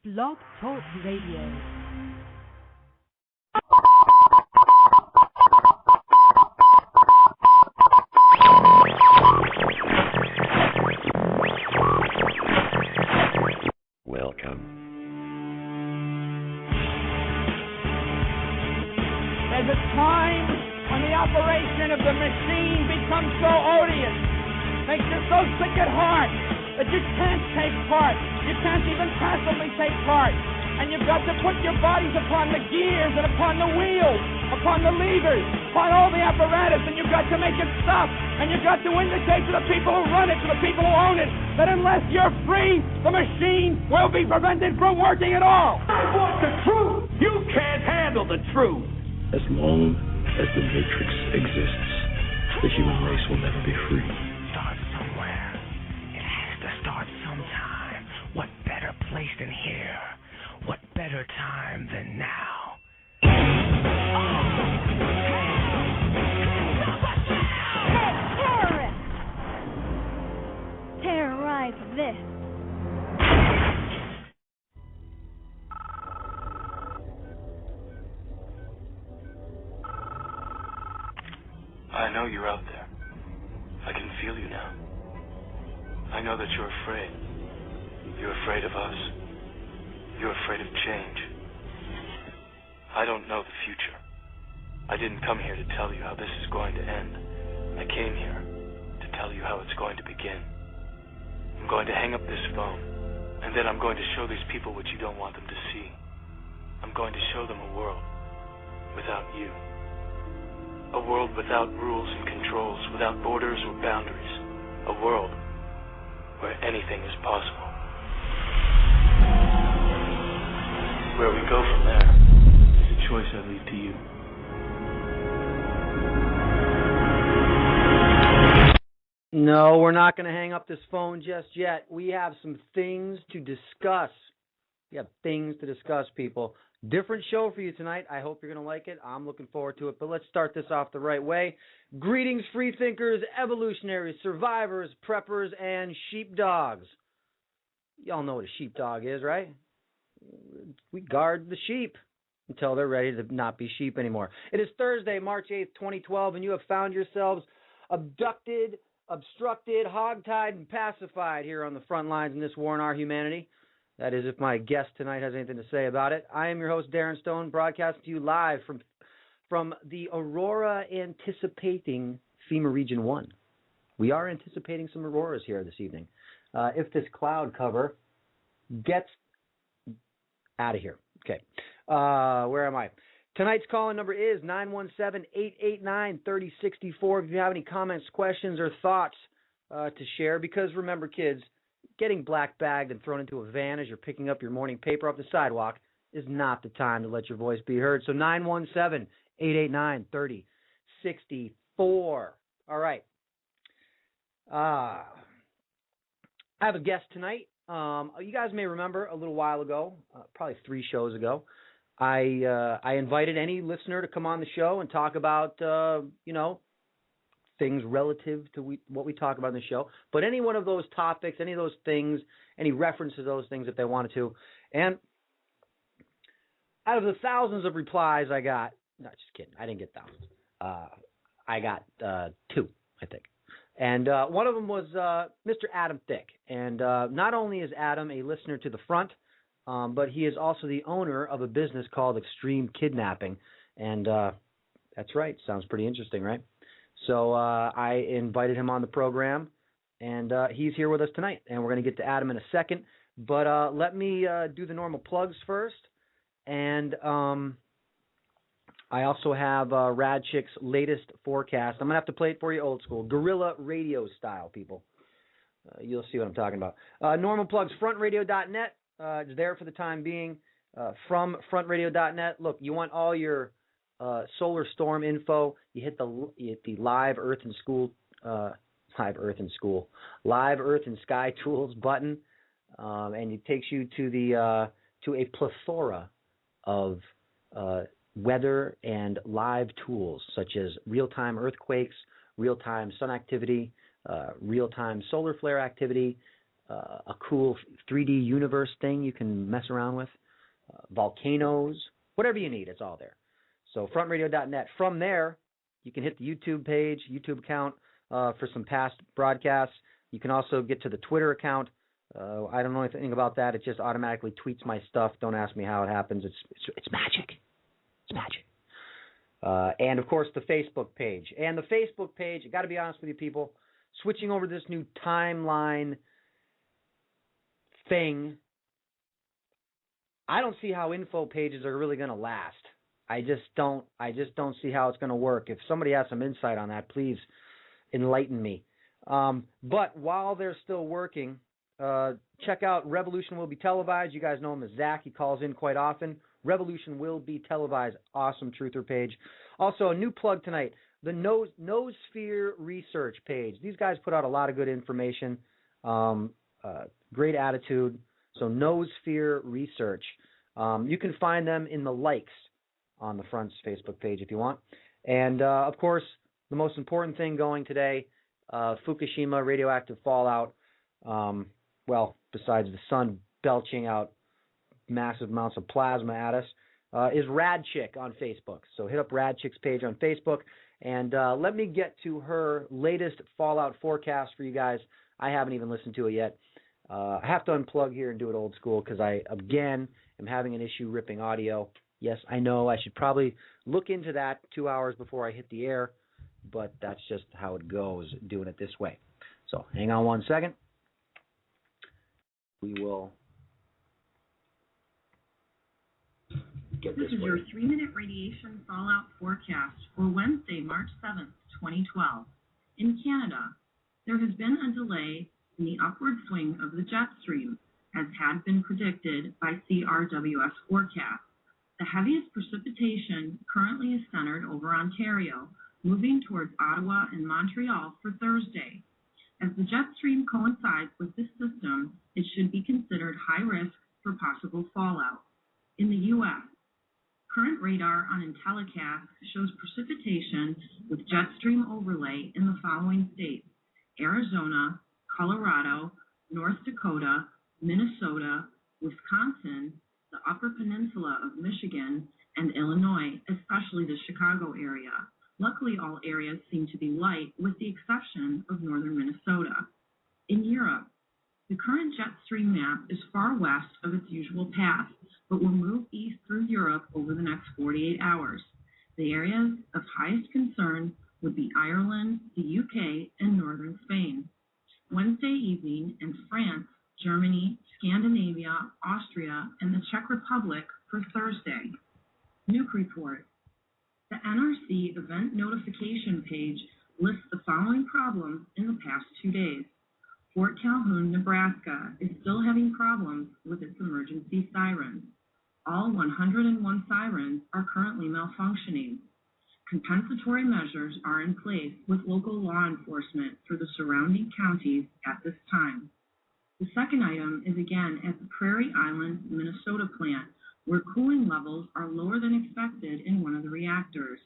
Blog Talk Radio. Welcome. There's a time when the operation of the machine becomes so odious, makes you so sick at heart that you can't take part. You can't even passively take part. And you've got to put your bodies upon the gears and upon the wheels, upon the levers, upon all the apparatus, and you've got to make it stop. And you've got to indicate to the people who run it, to the people who own it, that unless you're free, the machine will be prevented from working at all. I want the truth. You can't handle the truth. As long as the Matrix exists, the human race will never be free. Start somewhere. It has to start sometime. What better place than here? What better time than now? Terrorists! Terrorize this. I know you're out there. I can feel you now. I know that you're afraid. You're afraid of us. You're afraid of change. I don't know the future. I didn't come here to tell you how this is going to end. I came here to tell you how it's going to begin. I'm going to hang up this phone, and then I'm going to show these people what you don't want them to see. I'm going to show them a world without you. A world without rules and controls, without borders or boundaries. A world where anything is possible. Where we go from there is a choice I leave to you. No, we're not going to hang up this phone just yet. We have some things to discuss. We have things to discuss, people. Different show for you tonight. I hope you're going to like it. I'm looking forward to it. But let's start this off the right way. Greetings, free thinkers, evolutionaries, survivors, preppers, and sheepdogs. Y'all know what a sheepdog is, right? We guard the sheep until they're ready to not be sheep anymore. It is Thursday, March 8th, 2012, and you have found yourselves abducted, obstructed, hogtied, and pacified here on the front lines in this war on our humanity. That is, if my guest tonight has anything to say about it. I am your host, Darren Stone, broadcasting to you live from the Aurora anticipating FEMA Region 1. We are anticipating some auroras here this evening. If this cloud cover gets out of here. Okay. Where am I? Tonight's call-in number is 917-889-3064. If you have any comments, questions, or thoughts to share, because remember, kids, getting black-bagged and thrown into a van as you're picking up your morning paper off the sidewalk is not the time to let your voice be heard. So 917-889-3064. All right. I have a guest tonight. You guys may remember a little while ago, probably 3 shows ago, I invited any listener to come on the show and talk about, things relative to what we talk about in the show. But any one of those topics, any of those things, any reference to those things if they wanted to. And out of the thousands of replies I got, no, just kidding, I didn't get thousands. I got 2, I think. And one of them was Mr. Adam Thick. And not only is Adam a listener to the front, but he is also the owner of a business called Extreme Kidnapping. And that's right. Sounds pretty interesting, right? So I invited him on the program, and he's here with us tonight. And we're going to get to Adam in a second. But let me do the normal plugs first. And I also have RadChick's latest forecast. I'm going to have to play it for you old school, guerrilla radio style, people. You'll see what I'm talking about. Normal plugs, frontradio.net. It's there for the time being. From frontradio.net. Look, you want all your solar storm info. You hit the Live Earth and Sky Tools button, and it takes you to a plethora of weather and live tools such as real-time earthquakes, real-time sun activity, real-time solar flare activity, a cool 3D universe thing you can mess around with, volcanoes, whatever you need, it's all there. So frontradio.net. From there, you can hit the YouTube page, YouTube account for some past broadcasts. You can also get to the Twitter account. I don't know anything about that. It just automatically tweets my stuff. Don't ask me how it happens. It's magic. It's magic. And, of course, the Facebook page. And the Facebook page, I got to be honest with you people, switching over to this new timeline thing, I don't see how info pages are really going to last. I just don't see how it's going to work. If somebody has some insight on that, please enlighten me. But while they're still working, check out Revolution Will Be Televised. You guys know him as Zach. He calls in quite often. Revolution Will Be Televised. Awesome truther page. Also, a new plug tonight, the Noosphere Research page. These guys put out a lot of good information. Great attitude. So Noosphere Research. You can find them in the likes on the Front's Facebook page if you want. And, of course, the most important thing going today, Fukushima radioactive fallout. Well, besides the sun belching out massive amounts of plasma at us, is RadChick on Facebook. So hit up RadChick's page on Facebook. And let me get to her latest fallout forecast for you guys. I haven't even listened to it yet. I have to unplug here and do it old school because I, again, am having an issue ripping audio. Yes, I know I should probably look into that 2 hours before I hit the air, but that's just how it goes, doing it this way. So hang on 1 second. We will get this. This is your 3-minute radiation fallout forecast for Wednesday, March 7th, 2012. In Canada, there has been a delay in the upward swing of the jet stream, as had been predicted by CRWS forecast. The heaviest precipitation currently is centered over Ontario, moving towards Ottawa and Montreal for Thursday. As the jet stream coincides with this system, it should be considered high risk for possible fallout. In the U.S., current radar on Intellicast shows precipitation with jet stream overlay in the following states: Arizona, Colorado, North Dakota, Minnesota, Wisconsin, the Upper Peninsula of Michigan, and Illinois, especially the Chicago area. Luckily, all areas seem to be light, with the exception of northern Minnesota. In Europe, the current jet stream map is far west of its usual path, but will move east through Europe over the next 48 hours. The areas of highest concern would be Ireland, the UK, and northern Spain. Wednesday evening in France, Germany, Scandinavia, Austria, and the Czech Republic for Thursday. Nuke report. The NRC event notification page lists the following problems in the past 2 days. Fort Calhoun, Nebraska is still having problems with its emergency sirens. All 101 sirens are currently malfunctioning. Compensatory measures are in place with local law enforcement for the surrounding counties at this time. The second item is again at the Prairie Island, Minnesota plant, where cooling levels are lower than expected in one of the reactors.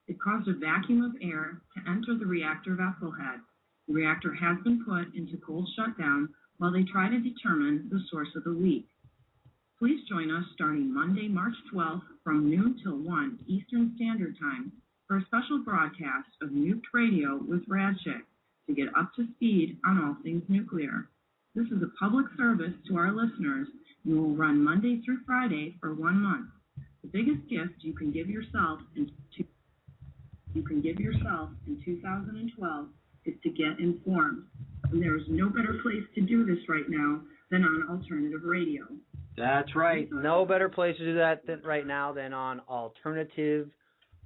It caused a vacuum of air to enter the reactor vessel head. The reactor has been put into cold shutdown while they try to determine the source of the leak. Please join us starting Monday, March 12th from noon till 1 Eastern Standard Time for a special broadcast of Nuked Radio with RadChick to get up to speed on all things nuclear. This is a public service to our listeners and will run Monday through Friday for 1 month. The biggest gift you can give yourself in 2012 is to get informed. And there is no better place to do this right now than on alternative radio. That's right. No better place to do that right now than on alternative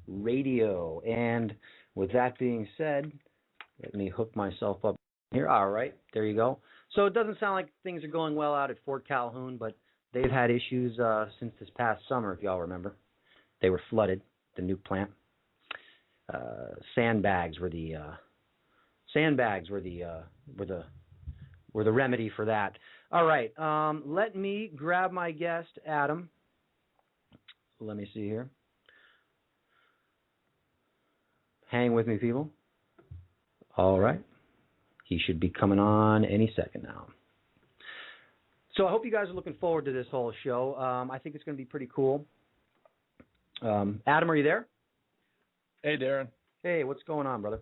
radio. And with that being said, let me hook myself up here. All right, there you go. So it doesn't sound like things are going well out at Fort Calhoun, but they've had issues since this past summer, if y'all remember. They were flooded, the nuke plant. Sandbags were the remedy for that. All right, let me grab my guest, Adam. Let me see here. Hang with me, people. All right. He should be coming on any second now. So I hope you guys are looking forward to this whole show. I think it's going to be pretty cool. Adam, are you there? Hey, Darren. Hey, what's going on, brother?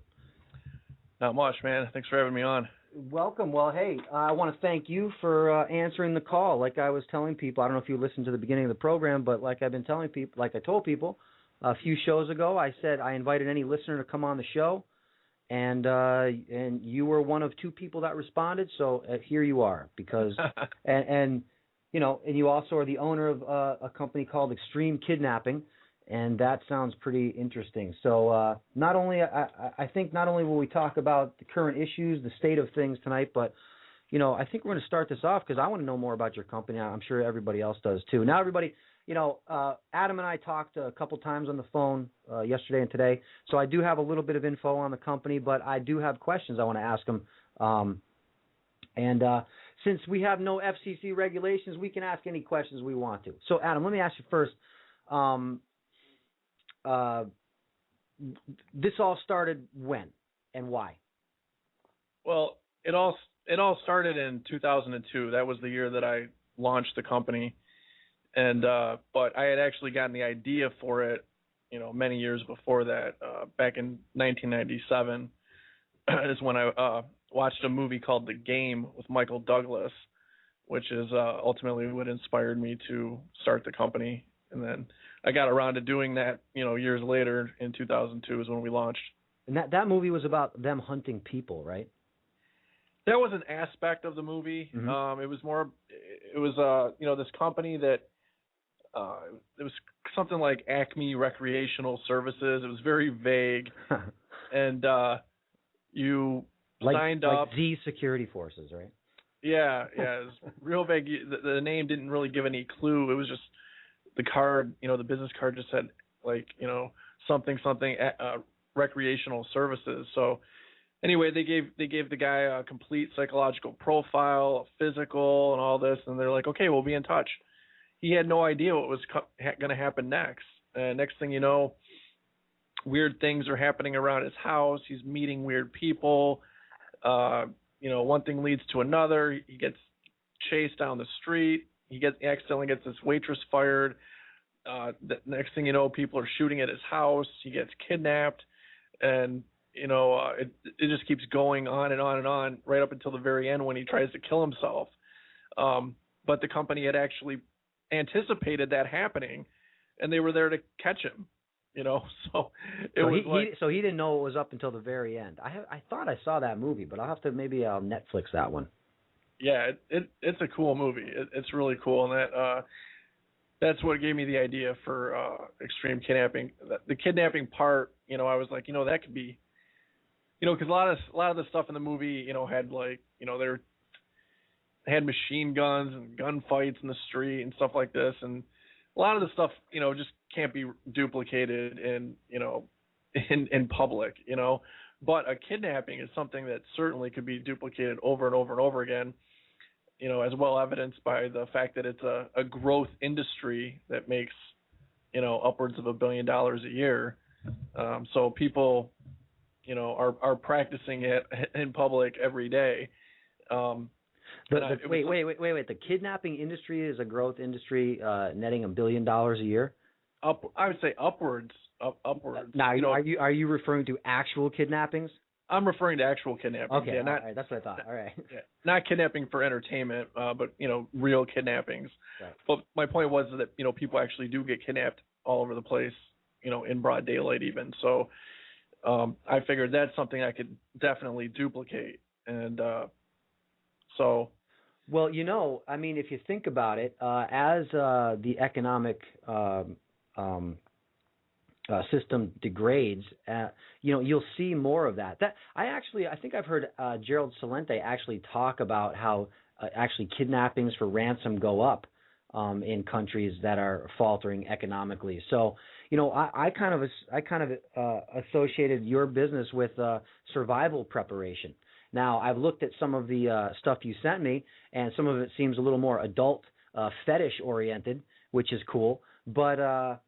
Not much, man. Thanks for having me on. Welcome. Well, hey, I want to thank you for answering the call. Like I was telling people, I don't know if you listened to the beginning of the program, but like I've been telling people, like I told people a few shows ago, I said I invited any listener to come on the show, and you were one of two people that responded. So here you are, because and you know, and you also are the owner of a company called Extreme Kidnapping. And that sounds pretty interesting. So not only I think not only will we talk about the current issues, the state of things tonight, but you know, I think we're going to start this off because I want to know more about your company. I'm sure everybody else does too. Now, everybody, you know, Adam and I talked a couple times on the phone yesterday and today, so I do have a little bit of info on the company, but I do have questions I want to ask him. And since we have no FCC regulations, we can ask any questions we want to. So, Adam, let me ask you first. This all started when and why? Well, it all started in 2002. That was the year that I launched the company, and but I had actually gotten the idea for it, you know, many years before that. Back in 1997 is when I watched a movie called The Game with Michael Douglas, which is ultimately what inspired me to start the company. And then I got around to doing that, you know, years later in 2002 is when we launched. And that movie was about them hunting people, right? That was an aspect of the movie. Mm-hmm. It was you know, this company that it was something like Acme Recreational Services. It was very vague. And you signed up. Like Z Security Forces, right? Yeah, it was real vague. The name didn't really give any clue. It was just the card, you know, the business card just said, like, you know, something recreational services. So anyway, they gave the guy a complete psychological profile, a physical, and all this, and they're like, okay, we'll be in touch. He had no idea what was going to happen next. Next thing you know, weird things are happening around his house. He's meeting weird people. You know, one thing leads to another. He gets chased down the street. He accidentally gets this waitress fired. The next thing you know, people are shooting at his house. He gets kidnapped, and you know, it just keeps going on and on and on right up until the very end when he tries to kill himself. But the company had actually anticipated that happening, and they were there to catch him. You know, so he didn't know it was up until the very end. I thought I saw that movie, but I'll have to maybe Netflix that one. Yeah, it's a cool movie. It's really cool, and that's what gave me the idea for Extreme Kidnapping. The kidnapping part, you know, I was like, you know, that could be, you know, because a lot of the stuff in the movie, you know, had like, you know, they had machine guns and gunfights in the street and stuff like this, and a lot of the stuff, you know, just can't be duplicated in, you know, in public, you know. But a kidnapping is something that certainly could be duplicated over and over and over again, you know, as well evidenced by the fact that it's a growth industry that makes, you know, upwards of $1 billion a year. So people, you know, are practicing it in public every day. Wait. The kidnapping industry is a growth industry, netting $1 billion a year. I would say upwards. Upwards. Now, you know, are you referring to actual kidnappings? I'm referring to actual kidnapping. Okay, yeah, all right, that's what I thought. All right. Yeah, not kidnapping for entertainment, but you know, real kidnappings. Right. But my point was that, you know, people actually do get kidnapped all over the place, you know, in broad daylight even. So I figured that's something I could definitely duplicate, and so. Well, you know, I mean, if you think about it, as the economic system degrades, you know, you'll see more of that. I think I've heard Gerald Celente actually talk about how actually kidnappings for ransom go up in countries that are faltering economically. So, you know, I kind of associated your business with survival preparation. Now, I've looked at some of the stuff you sent me, and some of it seems a little more adult fetish oriented, which is cool. But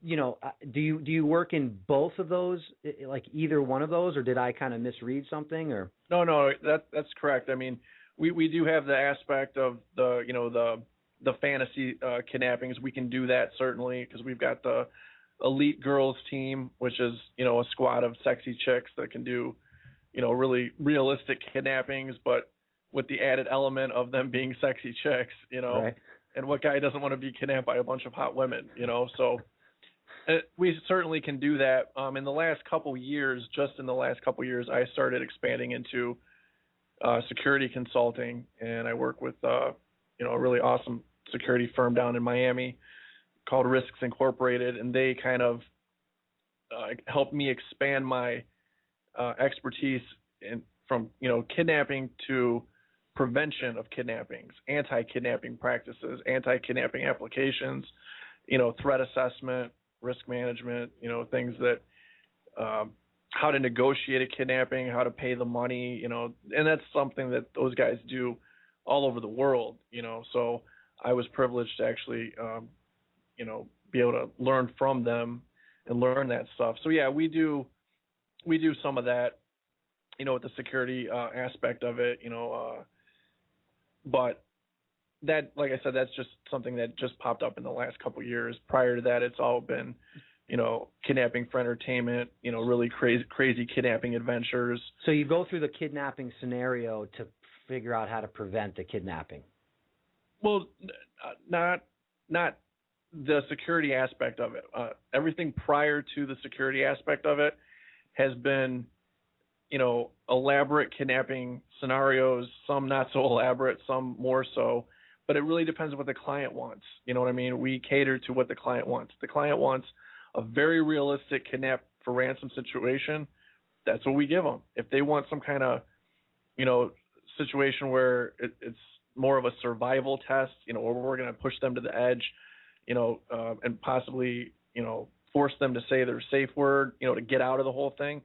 you know, do you work in both of those, like either one of those, or did I kind of misread something? Or no, that's correct. I mean, we do have the aspect of the fantasy kidnappings. We can do that certainly because we've got the elite girls team, which is a squad of sexy chicks that can do really realistic kidnappings, but with the added element of them being sexy chicks, Right. And what guy doesn't want to be kidnapped by a bunch of hot women, so we certainly can do that. In the last couple years, I started expanding into security consulting, and I work with a really awesome security firm down in Miami called Risks Incorporated, and they kind of helped me expand my expertise from kidnapping to prevention of kidnappings, anti-kidnapping practices, anti-kidnapping applications, threat assessment, risk management, things that how to negotiate a kidnapping, how to pay the money, and that's something that those guys do all over the world, so I was privileged to actually be able to learn from them and learn that stuff. So yeah, we do some of that, with the security aspect of it, but that, like I said, that's just something that just popped up in the last couple of years. Prior to that, it's all been, kidnapping for entertainment, really crazy kidnapping adventures. So you go through the kidnapping scenario to figure out how to prevent the kidnapping. Well, not the security aspect of it. Everything prior to the security aspect of it has been, elaborate kidnapping scenarios, some not so elaborate, some more so, but it really depends on what the client wants. You know what I mean? We cater to what the client wants. The client wants a very realistic kidnap for ransom situation. That's what we give them. If they want some kind of, situation where it's more of a survival test, where we're going to push them to the edge, and possibly, force them to say their safe word, to get out of the whole thing,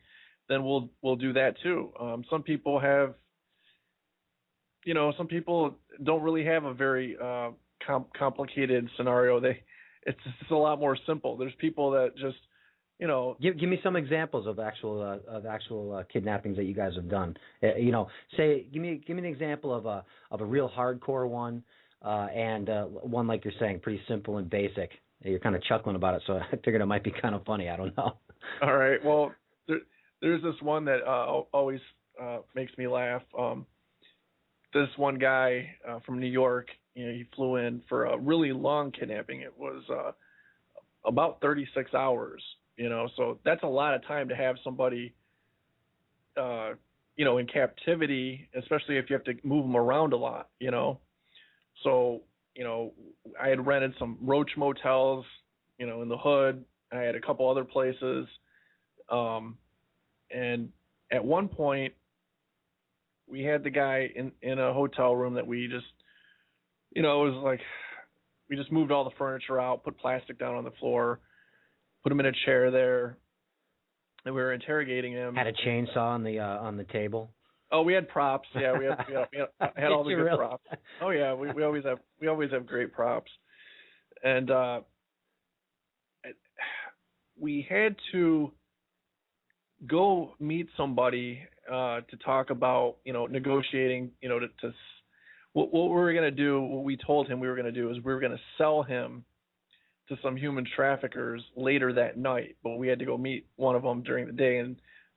then we'll do that too. Some people don't really have a very complicated scenario. It's a lot more simple. There's people that just, Give me some examples of actual kidnappings that you guys have done. Say give me an example of a real hardcore one, and one, like you're saying, pretty simple and basic. You're kind of chuckling about it, so I figured it might be kind of funny. I don't know. All right. Well, there's this one that always makes me laugh. This one guy from New York, he flew in for a really long kidnapping. It was about 36 hours. So that's a lot of time to have somebody, in captivity, especially if you have to move them around a lot, So, I had rented some roach motels, in the hood. I had a couple other places. And at one point, we had the guy in a hotel room that we just, it was like, we just moved all the furniture out, put plastic down on the floor, put him in a chair there, and we were interrogating him. Had a chainsaw on the table. Oh, we had props. Yeah, we had all the good props. Oh yeah, we always have great props, and we had to go meet somebody to talk about negotiating. To what we were gonna do. What we told him we were gonna do is we were gonna sell him to some human traffickers later that night, but we had to go meet one of them during the day and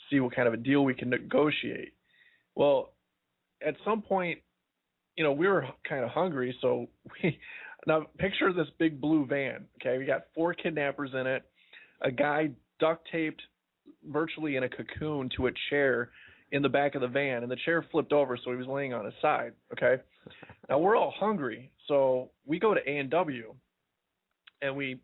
see what kind of a deal we can negotiate. Well, at some point, we were kind of hungry, so now picture this big blue van, okay? We got 4 kidnappers in it, a guy duct taped virtually in a cocoon to a chair in the back of the van, and the chair flipped over, so he was laying on his side, okay? Now, we're all hungry, so we go to A&W, and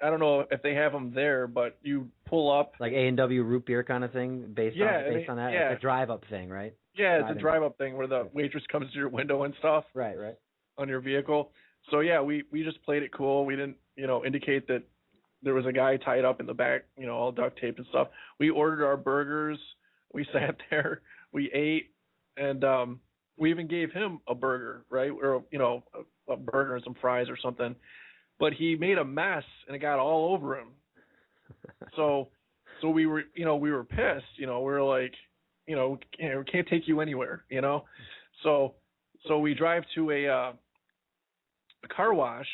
I don't know if they have them there, but you pull up. Like A&W root beer kind of thing based on that? Yeah. It's a drive-up thing, right? Yeah, it's a drive-up thing where the waitress comes to your window and stuff. Right. On your vehicle. So, yeah, we just played it cool. We didn't, indicate that there was a guy tied up in the back, all duct taped and stuff. We ordered our burgers. We sat there. We ate. And we even gave him a burger, right? Or, a burger and some fries or something. But he made a mess and it got all over him. So we were pissed, we were like, we can't take you anywhere, So we drive to a car wash.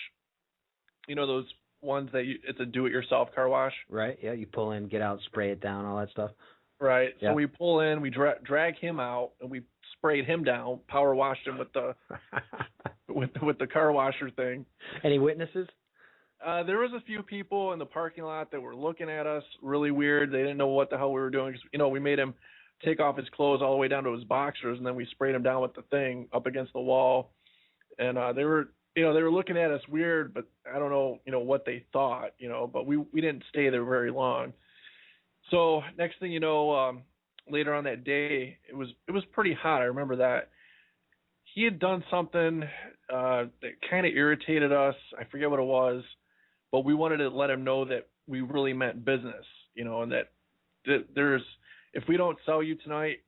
You know those ones that it's a do-it-yourself car wash. Right. Yeah. You pull in, get out, spray it down, all that stuff. Right. Yeah. So we pull in, we drag him out, and we sprayed him down, power washed him with the with the car washer thing. Any witnesses? There was a few people in the parking lot that were looking at us really weird. They didn't know what the hell we were doing. 'Cause, you know, we made him take off his clothes all the way down to his boxers, and then we sprayed him down with the thing up against the wall. And they were looking at us weird, but I don't know, what they thought, but we didn't stay there very long. So next thing you know, later on that day, it was pretty hot. I remember that. He had done something that kind of irritated us. I forget what it was, but we wanted to let him know that we really meant business, and that there's, if we don't sell you tonight,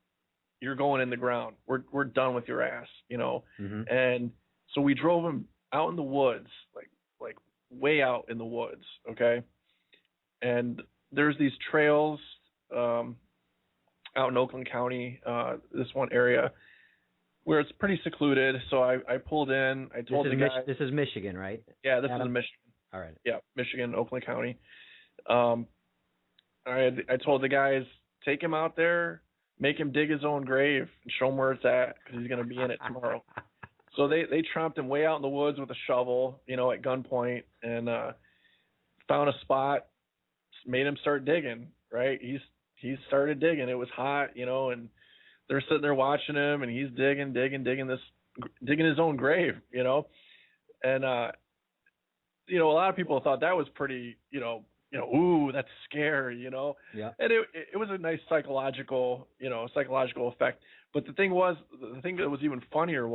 you're going in the ground. We're done with your ass, Mm-hmm. And so we drove him out in the woods, like way out in the woods, okay? And there's these trails out in Oakland County, this one area, where it's pretty secluded. So I pulled in. I told the guy. This is Michigan, right? Yeah, this Adam? is in Michigan. All right. Yeah, Michigan, Oakland County. I told the guys, take him out there, make him dig his own grave, and show him where it's at, because he's going to be in it tomorrow. So they tromped him way out in the woods with a shovel, at gunpoint, and found a spot, made him start digging. Right, he started digging. It was hot, and they're sitting there watching him, and he's digging his own grave, and a lot of people thought that was pretty, ooh, that's scary, Yeah. And it was a nice psychological effect. But the thing that was even funnier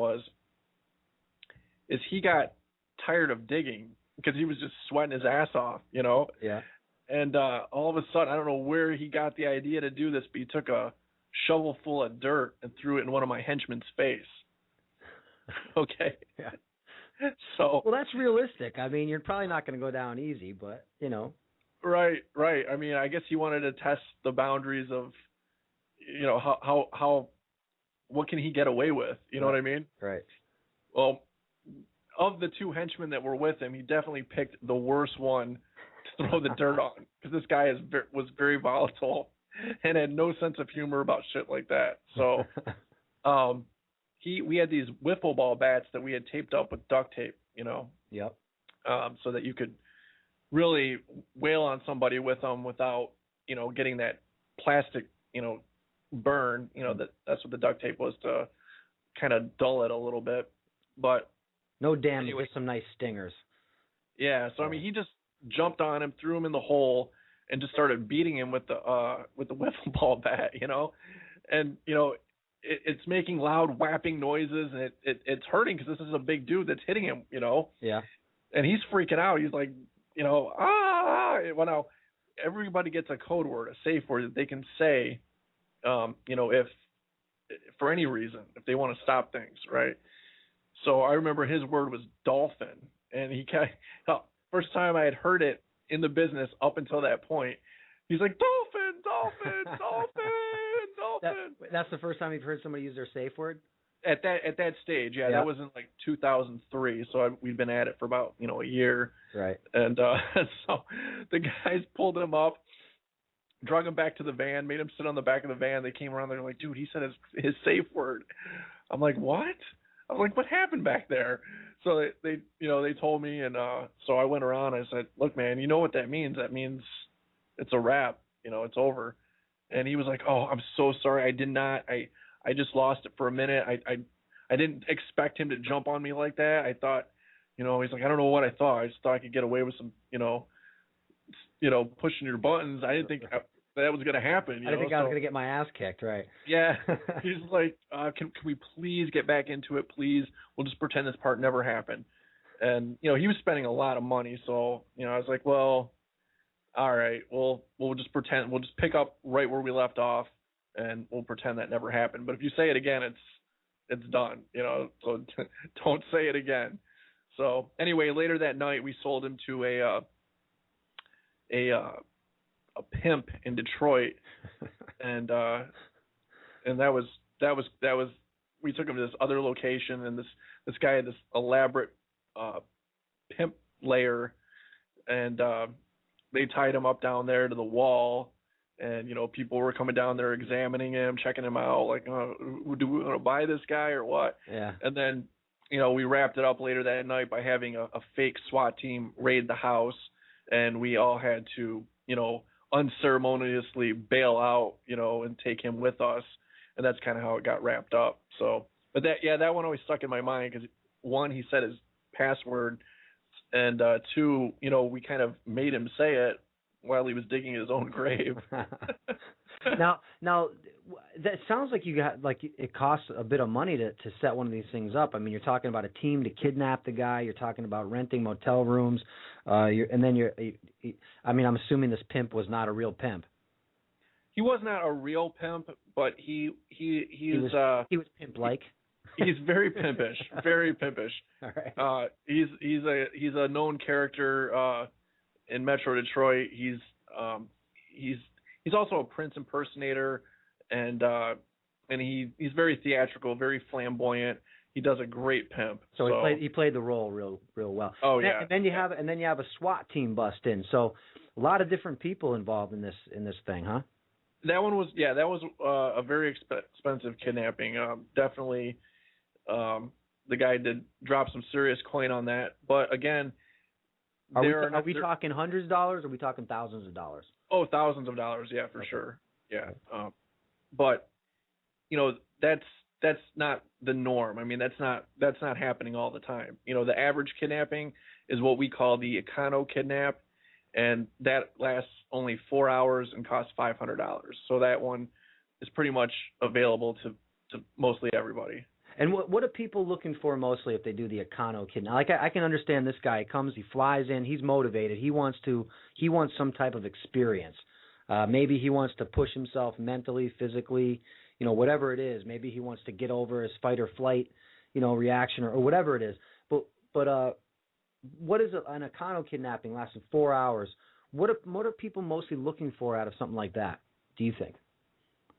is he got tired of digging because he was just sweating his ass off, Yeah. And all of a sudden, I don't know where he got the idea to do this, but he took a shovel full of dirt and threw it in one of my henchmen's face. Okay. Yeah. So. Well, that's realistic. I mean, you're probably not going to go down easy, but Right. I mean, I guess he wanted to test the boundaries of, how what can he get away with? You know what I mean? Right. Well, of the two henchmen that were with him, he definitely picked the worst one to throw the dirt on, because this guy was very volatile and had no sense of humor about shit like that. So, we had these wiffle ball bats that we had taped up with duct tape, Yep. So that you could really wail on somebody with them without, getting that plastic, burn. That's what the duct tape was, to kind of dull it a little bit. But no damage, anyway, just some nice stingers. Yeah. So I mean, he just jumped on him, threw him in the hole, and just started beating him with the wiffle ball bat, and it's making loud whapping noises, and it's hurting because this is a big dude that's hitting him, Yeah. And he's freaking out. He's like, ah. Well, now everybody gets a code word, a safe word that they can say, if for any reason, if they want to stop things, right? So I remember his word was dolphin, and first time I had heard it in the business up until that point, he's like, dolphin, dolphin, dolphin, dolphin. That's the first time you've heard somebody use their safe word? At that stage, yeah. That was in like 2003, so we'd been at it for about a year. Right. And so the guys pulled him up, drug him back to the van, made him sit on the back of the van. They came around, they're like, dude, he said his safe word. I'm like, what? I'm like, what happened back there? So they told me, and so I went around. I said, look, man, you know what that means? That means it's a wrap. It's over. And he was like, oh, I'm so sorry. I did not. I just lost it for a minute. I didn't expect him to jump on me like that. I thought, he's like, I don't know what I thought. I just thought I could get away with some, pushing your buttons. I didn't think that was going to happen. I didn't think I was going to get my ass kicked, right? Yeah. He's like, can we please get back into it, please? We'll just pretend this part never happened. And, he was spending a lot of money. So, I was like, well, all right, we'll just pretend. We'll just pick up right where we left off, and we'll pretend that never happened. But if you say it again, it's done, so don't say it again. So anyway, later that night, we sold him to a pimp in Detroit, and that was we took him to this other location, and this guy had this elaborate pimp lair, and they tied him up down there to the wall, and people were coming down there examining him, checking him out, like, do we want to buy this guy or what? Yeah. And then we wrapped it up later that night by having a fake SWAT team raid the house, and we all had to unceremoniously bail out, and take him with us, and that's kind of how it got wrapped up. So, but that one always stuck in my mind because, one, he said his password, and two, we kind of made him say it while he was digging his own grave. Now, that sounds like it costs a bit of money to set one of these things up. I mean, you're talking about a team to kidnap the guy. You're talking about renting motel rooms. I'm assuming this pimp was not a real pimp. He was not a real pimp, but he was pimp-like. He's very pimpish, very pimpish. All right. He's a known character in Metro Detroit. He's also a Prince impersonator, and he's very theatrical, very flamboyant. He does a great pimp. So he played the role real well. Oh yeah. And then you have a SWAT team bust in. So a lot of different people involved in this thing, huh? That was a very expensive kidnapping. Definitely, the guy did drop some serious coin on that. But again, are we talking hundreds of dollars, or are we talking thousands of dollars? Oh, thousands of dollars, yeah, for sure. Yeah. But that's not the norm. I mean, that's not happening all the time. The average kidnapping is what we call the econo kidnap, and that lasts only 4 hours and costs $500. So that one is pretty much available to mostly everybody. And what are people looking for mostly if they do the econo kidnap? Like I can understand this guy comes, he flies in, he's motivated, he wants some type of experience. Maybe he wants to push himself mentally, physically, whatever it is. Maybe he wants to get over his fight or flight, reaction or whatever it is. But what is an econo kidnapping lasting 4 hours? What are people mostly looking for out of something like that, do you think?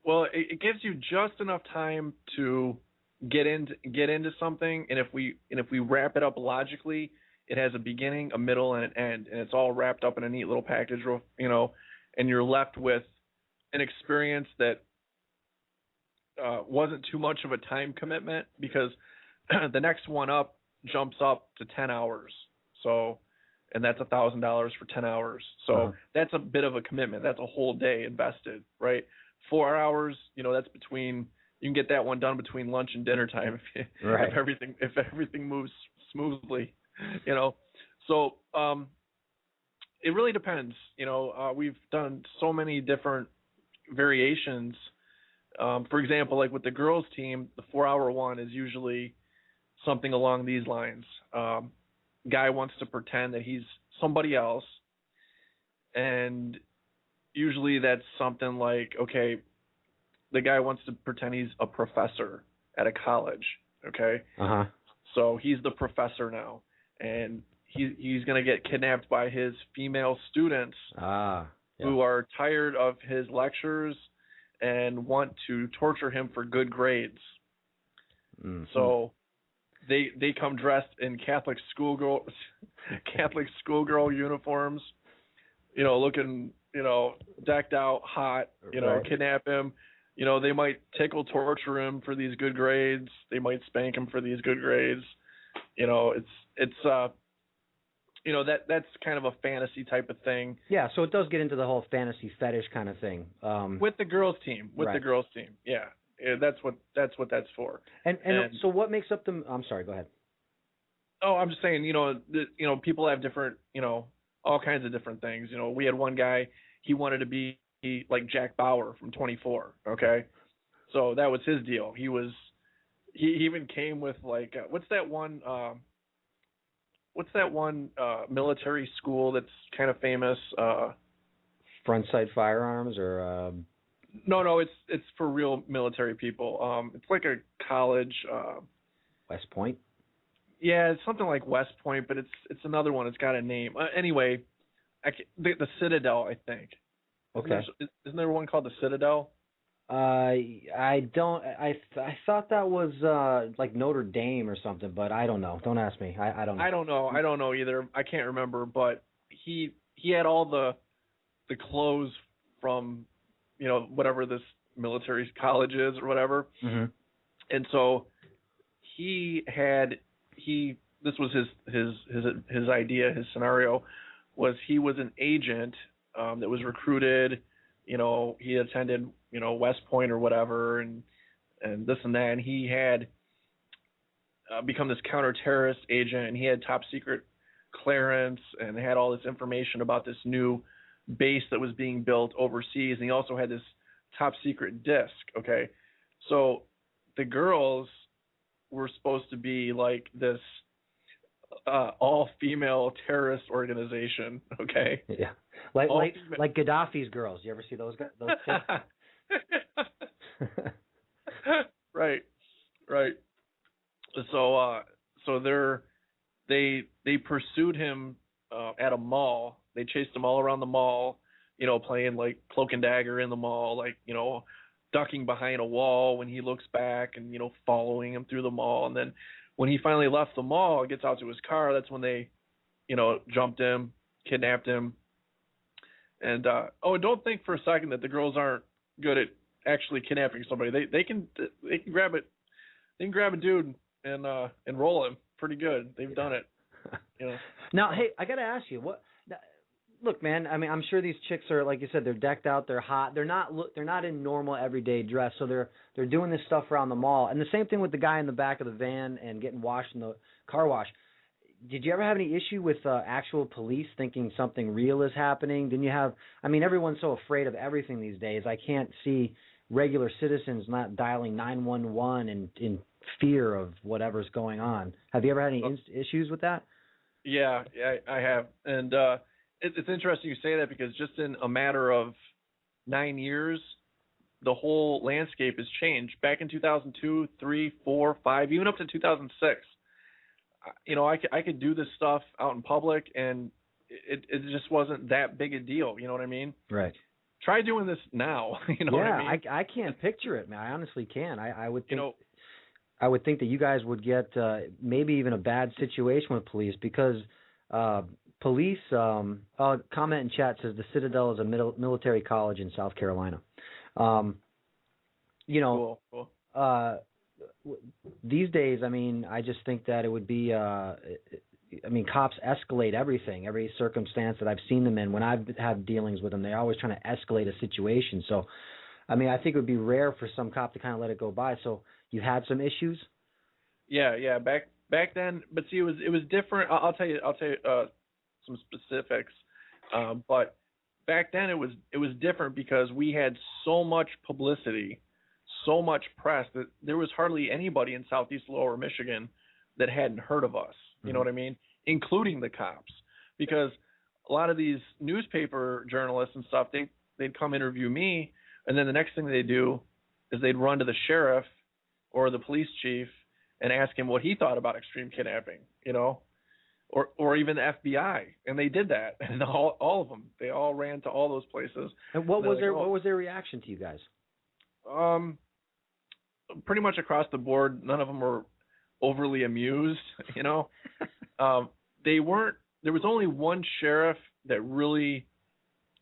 Well, it gives you just enough time to get into something, and if we wrap it up logically, it has a beginning, a middle, and an end, and it's all wrapped up in a neat little package, and you're left with an experience that wasn't too much of a time commitment, because the next one up jumps up to 10 hours. So, and that's $1,000 for 10 hours. So That's a bit of a commitment. That's a whole day invested, right? 4 hours, that's between. You can get that one done between lunch and dinner time if everything moves smoothly, So it really depends. We've done so many different variations. For example, like with the girls team, the 4 hour one is usually something along these lines. Guy wants to pretend that he's somebody else, and usually that's something like, okay, the guy wants to pretend he's a professor at a college, okay? Uh-huh. So he's the professor now, and he's going to get kidnapped by his female students who are tired of his lectures and want to torture him for good grades. Mm-hmm. So they come dressed in Catholic schoolgirl uniforms, looking, decked out, hot, kidnap him. They might tickle, torture him for these good grades. They might spank him for these good grades. That's kind of a fantasy type of thing. Yeah, so it does get into the whole fantasy fetish kind of thing. With the girls team. Yeah. That's what that's for. And so what makes up the? I'm sorry. Go ahead. Oh, I'm just saying. People have different. All kinds of different things. We had one guy. He wanted to be like Jack Bauer from 24. Okay, so that was his deal. He even came with like what's that one military school that's kind of famous? Frontside Firearms or. No, it's for real military people. It's like a college. West Point. Yeah, it's something like West Point, but it's another one. It's got a name. Anyway, the Citadel, I think. Okay. Isn't there one called the Citadel? I don't. I thought that was like Notre Dame or something, but I don't know. Don't ask me. I don't know. I don't know either. I can't remember, but he had all the clothes from, you know, whatever this military college is or whatever. Mm-hmm. And so this was his idea, his scenario was he was an agent that was recruited. You know, he attended, you know, West Point or whatever, and this and that. And he had become this counter-terrorist agent, and he had top secret clearance and had all this information about this new base that was being built overseas. And he also had this top secret disc. Okay, so the girls were supposed to be like this all-female terrorist organization. Okay. Yeah. Like Gaddafi's girls. You ever see those guys? Those Right. So they pursued him at a mall. They chased him all around the mall, you know, playing like cloak and dagger in the mall, like, you know, ducking behind a wall when he looks back and, you know, following him through the mall. And then when he finally left the mall and gets out to his car, that's when they, you know, jumped him, kidnapped him. And don't think for a second that the girls aren't good at actually kidnapping somebody. They can grab it. They can grab a dude and roll him pretty good. They've done it. You know. Now, hey, I got to ask you, what? Look, man. I mean, I'm sure these chicks are, like you said, they're decked out, they're hot. They're not in normal everyday dress, so they're doing this stuff around the mall. And the same thing with the guy in the back of the van and getting washed in the car wash. Did you ever have any issue with actual police thinking something real is happening? Didn't you have? I mean, everyone's so afraid of everything these days. I can't see regular citizens not dialing 911 in fear of whatever's going on. Have you ever had any issues with that? Yeah, I have. And it's interesting you say that, because just in a matter of 9 years, the whole landscape has changed. Back in 2002, 3, 4, 5, even up to 2006, you know, I could do this stuff out in public, and it just wasn't that big a deal. You know what I mean? Right. Try doing this now. You know what I mean? I can't picture it, man. I honestly can. I would think. You know, I would think that you guys would get maybe even a bad situation with police, because police. Comment in chat says the Citadel is a military college in South Carolina. You know. Cool. These days, I mean, I just think that it would be. I mean, cops escalate everything, every circumstance that I've seen them in. When I've had dealings with them, they're always trying to escalate a situation. So, I mean, I think it would be rare for some cop to kind of let it go by. So, you had some issues? Yeah. Back then, but see, it was different. I'll tell you some specifics. But back then, it was different because we had so much publicity, so much press, that there was hardly anybody in Southeast Lower Michigan that hadn't heard of us. You know what I mean? Including the cops, because a lot of these newspaper journalists and stuff, they'd come interview me, and then the next thing they do is they'd run to the sheriff or the police chief and ask him what he thought about extreme kidnapping, you know, or even the FBI, and they did that, and all of them, they all ran to all those places. And what was their reaction to you guys? Pretty much across the board, none of them were overly amused, you know. They weren't. There was only one sheriff that really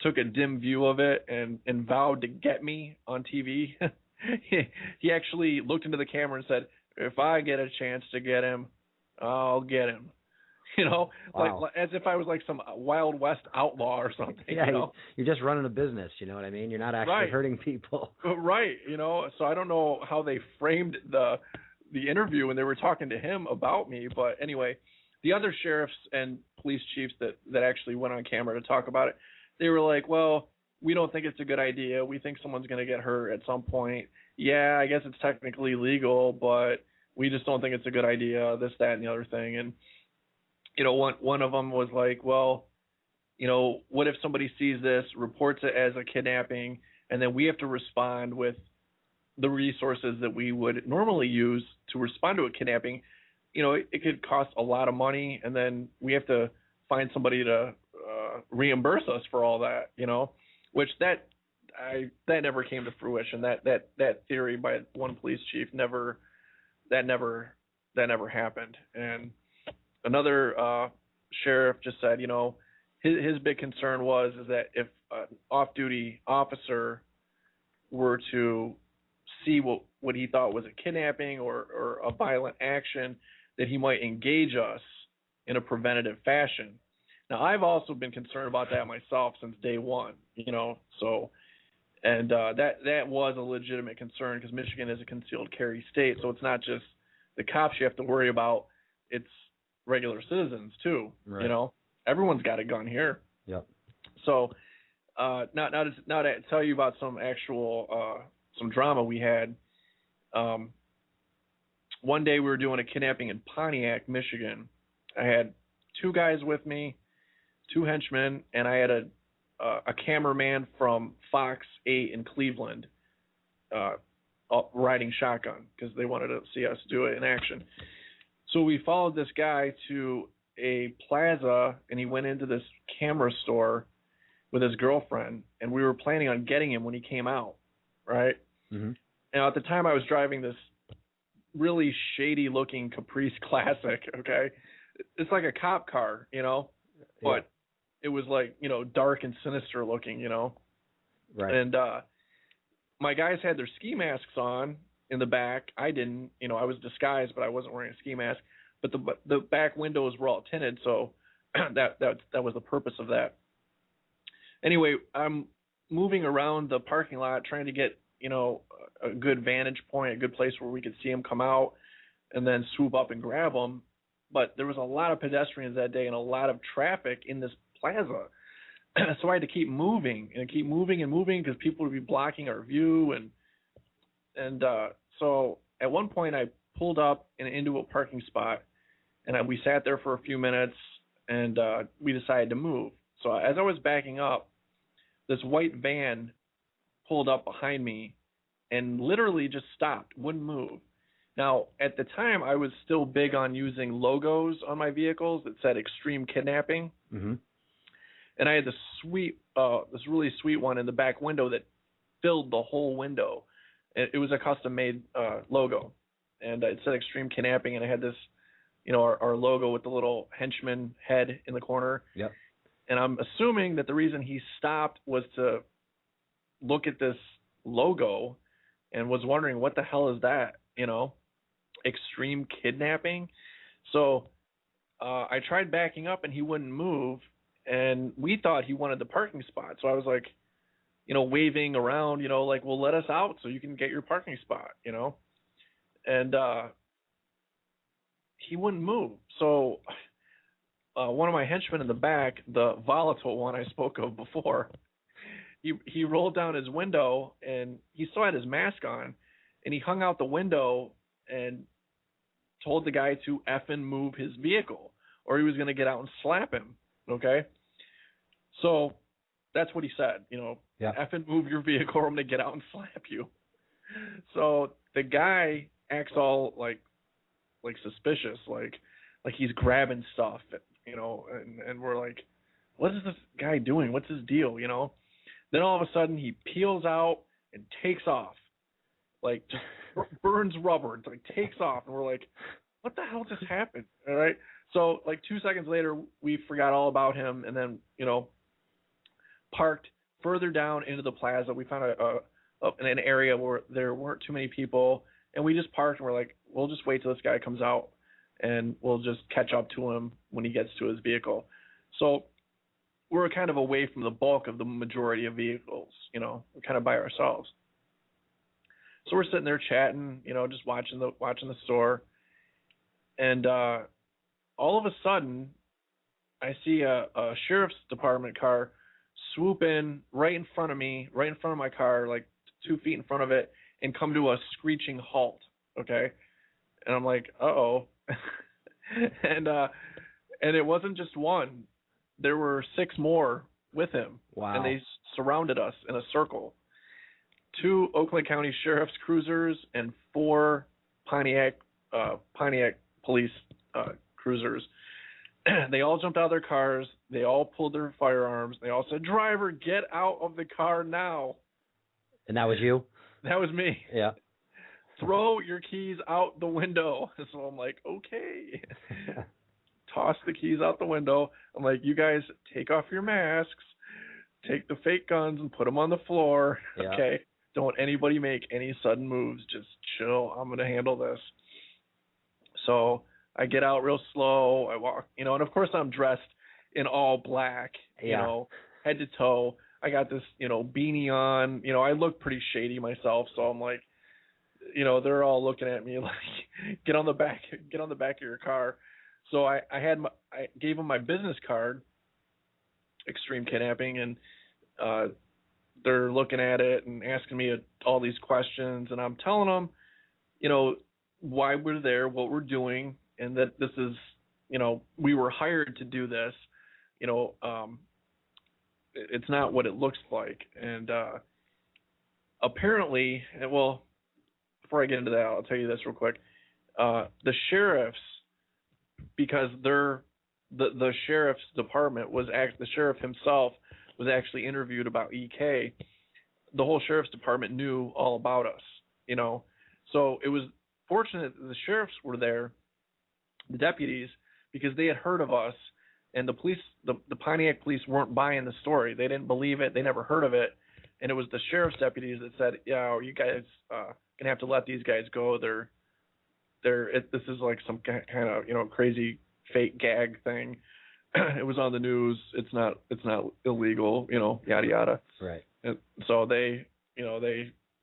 took a dim view of it and vowed to get me on TV. He actually looked into the camera and said, "If I get a chance to get him, I'll get him." You know, wow. like as if I was like some Wild West outlaw or something. Yeah, you know? You're just running a business. You know what I mean? You're not actually hurting people. Right. You know, so I don't know how they framed the interview when they were talking to him about me, but anyway, the other sheriffs and police chiefs that actually went on camera to talk about it, they were like, "Well, we don't think it's a good idea. We think someone's going to get hurt at some point. Yeah, I guess it's technically legal, but we just don't think it's a good idea, this, that, and the other thing." And, you know, one of them was like, "Well, you know, what if somebody sees this, reports it as a kidnapping, and then we have to respond with the resources that we would normally use to respond to a kidnapping? You know, it could cost a lot of money, and then we have to find somebody to reimburse us for all that, you know," which that that never came to fruition. That theory by one police chief never happened. And another sheriff just said, you know, his big concern is that if an off-duty officer were to see what he thought was a kidnapping or a violent action, that he might engage us in a preventative fashion. Now, I've also been concerned about that myself since day one, you know, so, and that was a legitimate concern because Michigan is a concealed carry state, so it's not just the cops you have to worry about, it's regular citizens too, right. You know. Everyone's got a gun here. Yep. So, now to tell you about some actual some drama we had. One day we were doing a kidnapping in Pontiac, Michigan. I had 2 guys with me, 2 henchmen, and I had a cameraman from Fox 8 in Cleveland riding shotgun because they wanted to see us do it in action. So we followed this guy to a plaza, and he went into this camera store with his girlfriend, and we were planning on getting him when he came out, right? Mm-hmm. Now, at the time, I was driving this really shady-looking Caprice Classic, okay? It's like a cop car, you know? Yeah. But it was like, you know, dark and sinister looking, you know? Right. And my guys had their ski masks on in the back. I didn't. You know, I was disguised, but I wasn't wearing a ski mask. But the back windows were all tinted, so that was the purpose of that. Anyway, I'm moving around the parking lot trying to get, you know, a good vantage point, a good place where we could see him come out and then swoop up and grab him. But there was a lot of pedestrians that day and a lot of traffic in this plaza. So I had to keep moving because people would be blocking our view. And so at one point I pulled up into a parking spot, and we sat there for a few minutes, and we decided to move. So as I was backing up, this white van pulled up behind me and literally just stopped, wouldn't move. Now, at the time, I was still big on using logos on my vehicles that said Extreme Kidnapping. Mm-hmm. And I had this really sweet one in the back window that filled the whole window. It was a custom-made logo, and it said Extreme Kidnapping, and it had this, you know, our logo with the little henchman head in the corner. Yep. And I'm assuming that the reason he stopped was to look at this logo and was wondering, what the hell is that, you know, Extreme Kidnapping? So I tried backing up, and he wouldn't move, and we thought he wanted the parking spot. So I was like, you know, waving around, you know, like, well, let us out so you can get your parking spot, you know. And he wouldn't move. So one of my henchmen in the back, the volatile one I spoke of before, he rolled down his window, and he still had his mask on, and he hung out the window and told the guy to effing move his vehicle, or he was going to get out and slap him, okay? So that's what he said, you know, yeah. Effing move your vehicle, or I'm going to get out and slap you. So the guy acts all like suspicious, like he's grabbing stuff, you know, and we're like, what is this guy doing? What's his deal, you know? Then all of a sudden he peels out and takes off, like just burns rubber, like takes off, and we're like, what the hell just happened? All right. So like 2 seconds later, we forgot all about him, and then, you know, parked further down into the plaza. We found an area where there weren't too many people, and we just parked, and we're like, we'll just wait till this guy comes out, and we'll just catch up to him when he gets to his vehicle. So we're kind of away from the bulk of the majority of vehicles, you know, we're kind of by ourselves. So we're sitting there chatting, you know, just watching the store, and all of a sudden, I see a sheriff's department car swoop in right in front of me, right in front of my car, like 2 feet in front of it, and come to a screeching halt. Okay, and I'm like, uh-oh, and it wasn't just one. There were 6 more with him. Wow. And they surrounded us in a circle. 2 Oakland County Sheriff's cruisers and 4 Pontiac police cruisers. They all jumped out of their cars. They all pulled their firearms. They all said, "Driver, get out of the car now." And that was you? That was me. Yeah. Throw your keys out the window. So I'm like, okay. Toss the keys out the window. I'm like, you guys take off your masks, take the fake guns and put them on the floor. Yeah. Okay. Don't anybody make any sudden moves. Just chill. I'm going to handle this. So I get out real slow. I walk, and of course I'm dressed in all black, head to toe. I got this, beanie on. I look pretty shady myself. So I'm like, they're all looking at me like, get on the back of your car. So I gave them my business card, Extreme Kidnapping, and they're looking at it and asking me all these questions, and I'm telling them, why we're there, what we're doing, and that this is, we were hired to do this. It's not what it looks like. And apparently, well, before I get into that, I'll tell you this real quick. The sheriffs, because the sheriff's department the sheriff himself was actually interviewed about EK. The whole sheriff's department knew all about us, So it was fortunate that the sheriffs were there, the deputies, because they had heard of us, and the police, the Pontiac police weren't buying the story. They didn't believe it. They never heard of it. And it was the sheriff's deputies that said, yeah, you guys gonna have to let these guys go. This is like some kind of, crazy fake gag thing. It was on the news. It's not illegal, yada yada. Right. And so they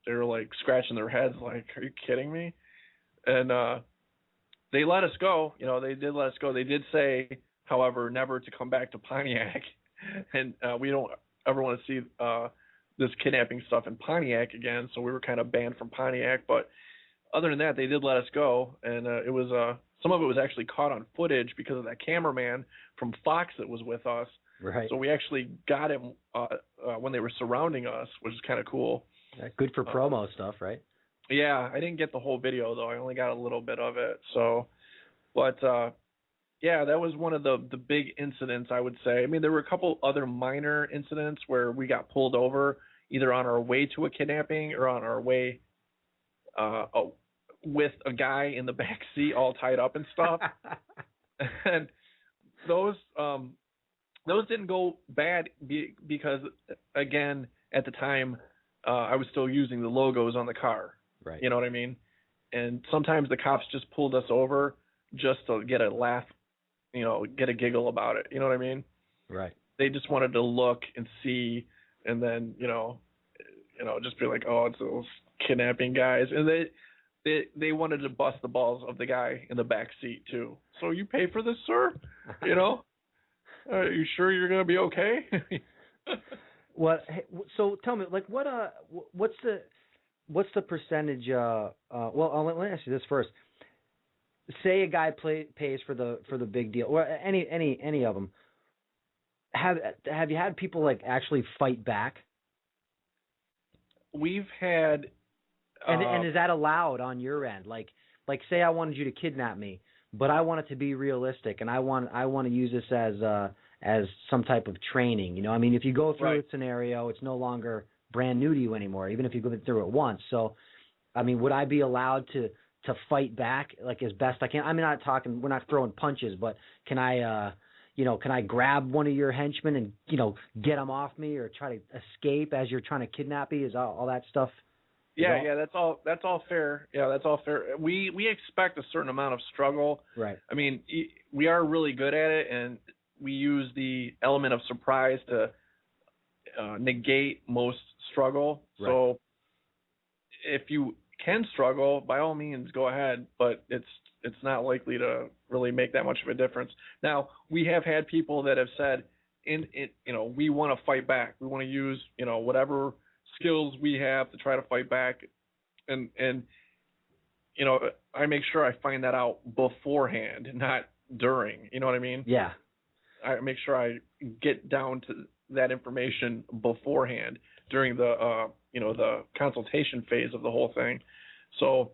were like scratching their heads, like, are you kidding me? And they let us go. They did let us go. They did say, however, never to come back to Pontiac, and we don't ever want to see this kidnapping stuff in Pontiac again. So we were kind of banned from Pontiac. But other than that, they did let us go, and it was some of it was actually caught on footage because of that cameraman from Fox that was with us. Right. So we actually got him when they were surrounding us, which is kind of cool. Yeah, good for promo stuff, right? Yeah, I didn't get the whole video though. I only got a little bit of it. So, but yeah, that was one of the big incidents, I would say. I mean, there were a couple other minor incidents where we got pulled over, either on our way to a kidnapping or on our way with a guy in the back seat all tied up and stuff. And those didn't go bad because, again, at the time, I was still using the logos on the car. Right. You know what I mean? And sometimes the cops just pulled us over just to get a laugh, get a giggle about it. You know what I mean? Right. They just wanted to look and see, and then, just be like, oh, it's those kidnapping guys. And they wanted to bust the balls of the guy in the back seat too. So you pay for this, sir? Are you sure you're gonna be okay? So tell me, like, what's the percentage? Well, let me ask you this first. Say a guy pays for the big deal, or any of them. Have you had people like actually fight back? We've had. And is that allowed on your end? Like say I wanted you to kidnap me, but I want it to be realistic, and I want to use this as some type of training. I mean, if you go through a scenario, it's no longer brand new to you anymore, even if you go through it once. So, I mean, would I be allowed to fight back like as best I can? I mean, we're not throwing punches, but can I grab one of your henchmen and get them off me, or try to escape as you're trying to kidnap me? Is all that stuff? Yeah, that's all fair. Yeah, that's all fair. We expect a certain amount of struggle. Right. I mean, we are really good at it, and we use the element of surprise to negate most struggle. Right. So if you can struggle, by all means, go ahead, but it's not likely to really make that much of a difference. Now, we have had people that have said, we want to fight back. We want to use, whatever skills we have to try to fight back, and I make sure I find that out beforehand, not during. You know what I mean? Yeah. I make sure I get down to that information beforehand during the the consultation phase of the whole thing. So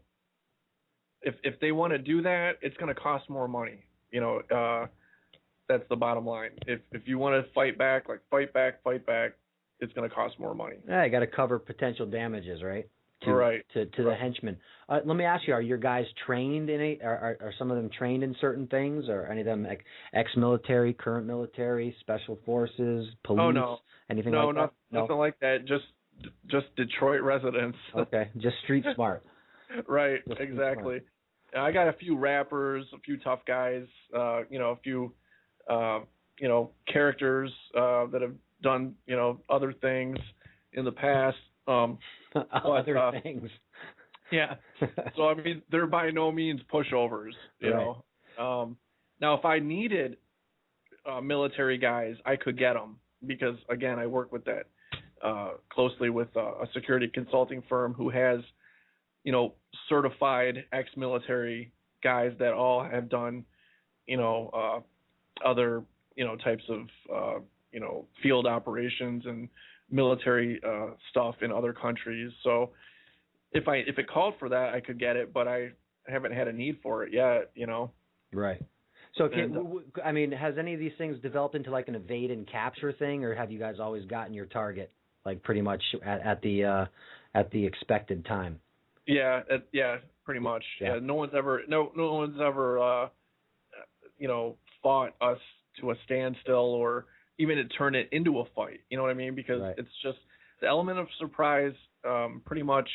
if they want to do that, it's going to cost more money. That's the bottom line. If you want to fight back, like fight back, it's going to cost more money. Yeah, you got to cover potential damages, right? Right. To the henchmen. Let me ask you: are your guys trained in it? Are some of them trained in certain things, or any of them ex-military, current military, special forces, police? Oh no, anything no, like that? No, nothing like that. Just Detroit residents. Okay, just street smart. Right. Just exactly. I got a few rappers, a few tough guys. A few characters that have done other things in the past. Other things. Yeah. So I mean, they're by no means pushovers. You know. Now, if I needed military guys, I could get them because again, I work with that closely with a security consulting firm who has certified ex-military guys that all have done other types of field operations and military stuff in other countries. So if it called for that, I could get it, but I haven't had a need for it yet. Right. So, I mean, has any of these things developed into like an evade and capture thing, or have you guys always gotten your target like pretty much at the expected time? Yeah, pretty much. Yeah, no one's ever fought us to a standstill or even to turn it into a fight. You know what I mean? Because it's just the element of surprise. Pretty much,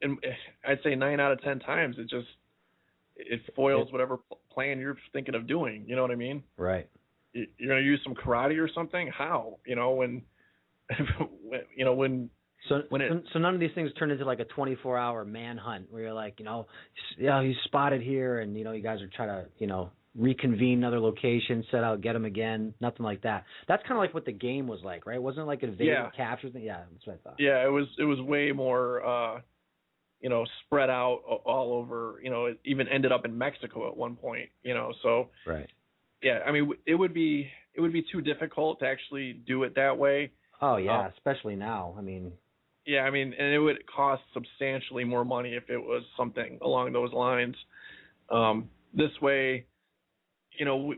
and I'd say 9 out of 10 times, it foils whatever plan you're thinking of doing. You know what I mean? Right. You're gonna use some karate or something? How? When So none of these things turn into like a 24-hour manhunt where you're like, he's spotted here, and you guys are trying to reconvene another location, set out, get him again. Nothing like that. That's kind of like what the game was like, right? Wasn't it like an evade and capture thing? Yeah, that's what I thought. Yeah, it was way more spread out all over. It even ended up in Mexico at one point. So right. Yeah, I mean, it would be too difficult to actually do it that way. Oh yeah, especially now. I mean. Yeah, I mean, and it would cost substantially more money if it was something along those lines. This way,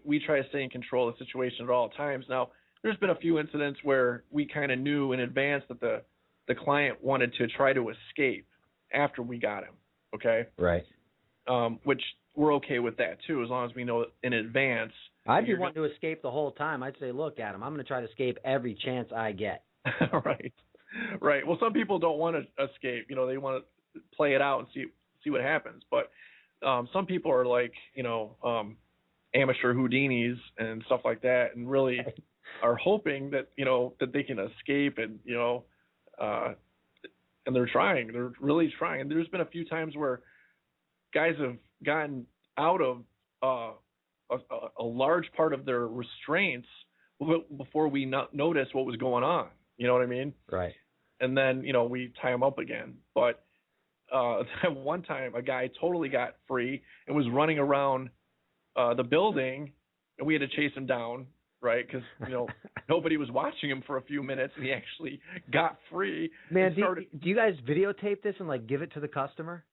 we try to stay in control of the situation at all times. Now, there's been a few incidents where we kind of knew in advance that the client wanted to try to escape after we got him, okay? Right. Which we're okay with that, too, as long as we know in advance. I'd be wanting to escape the whole time. I'd say, look, Adam, I'm going to try to escape every chance I get. Right. Right. Well, some people don't want to escape. They want to play it out and see what happens. But some people are like, amateur Houdinis and stuff like that, and really are hoping that that they can escape, and and they're trying. They're really trying. There's been a few times where guys have gotten out of a large part of their restraints before we noticed what was going on. You know what I mean? Right. And then, we tie them up again. But one time, a guy totally got free and was running around the building, and we had to chase him down, right? Because, nobody was watching him for a few minutes, and he actually got free. Man, do you guys videotape this and, give it to the customer?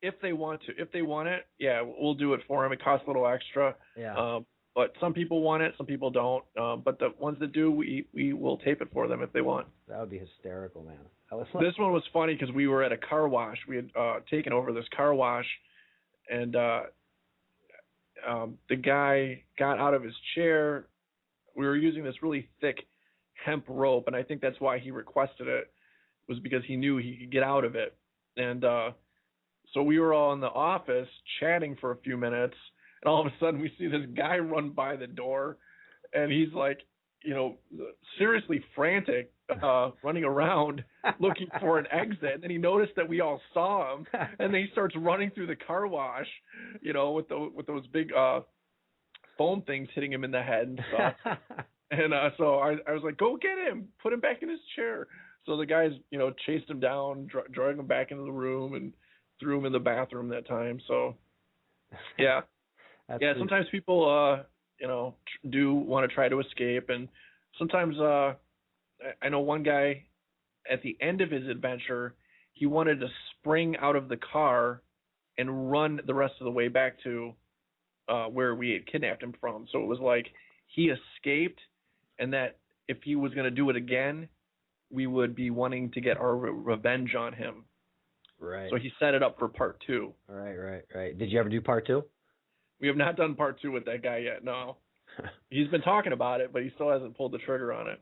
If they want to. If they want it, yeah, we'll do it for them. It costs a little extra. Yeah. But some people want it, some people don't. But the ones that do, we will tape it for them if they want. That would be hysterical, man. This one was funny because we were at a car wash. We had taken over this car wash, and the guy got out of his chair. We were using this really thick hemp rope, and I think that's why he requested it, was because he knew he could get out of it. And so we were all in the office chatting for a few minutes, and all of a sudden we see this guy run by the door, and he's like, seriously frantic, running around looking for an exit. And then he noticed that we all saw him, and then he starts running through the car wash, with those big foam things hitting him in the head and stuff. And so I was like, go get him, put him back in his chair. So the guys, chased him down, dragged him back into the room, and threw him in the bathroom that time. So, yeah. Sometimes people, do want to try to escape. And sometimes I know one guy, at the end of his adventure, he wanted to spring out of the car and run the rest of the way back to where we had kidnapped him from. So it was like he escaped, and that if he was going to do it again, we would be wanting to get our revenge on him. Right. So he set it up for part 2. Right. Did you ever do part 2? We have not done part 2 with that guy yet, no. He's been talking about it, but he still hasn't pulled the trigger on it.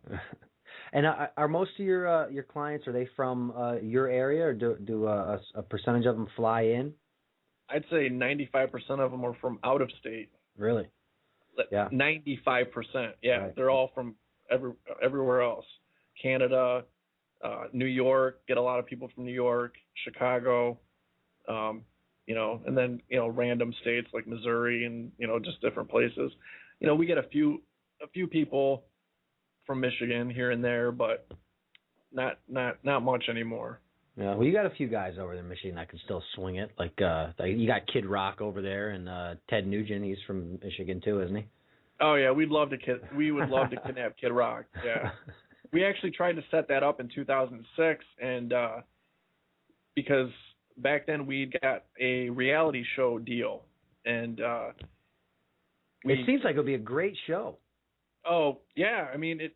And are most of your clients, are they from your area, or do a percentage of them fly in? I'd say 95% of them are from out of state. Really? Yeah. 95%. Yeah, right. They're all from everywhere else. Canada, New York, get a lot of people from New York, Chicago, and then, random states like Missouri and, just different places. We get a few people from Michigan here and there, but not much anymore. Yeah, well, you got a few guys over there in Michigan that can still swing it. Like you got Kid Rock over there, and Ted Nugent, he's from Michigan too, isn't he? Oh yeah, we would love to kidnap Kid Rock. Yeah, we actually tried to set that up in 2006, and because back then we got a reality show deal, and it seems like it'll be a great show. Oh yeah, I mean it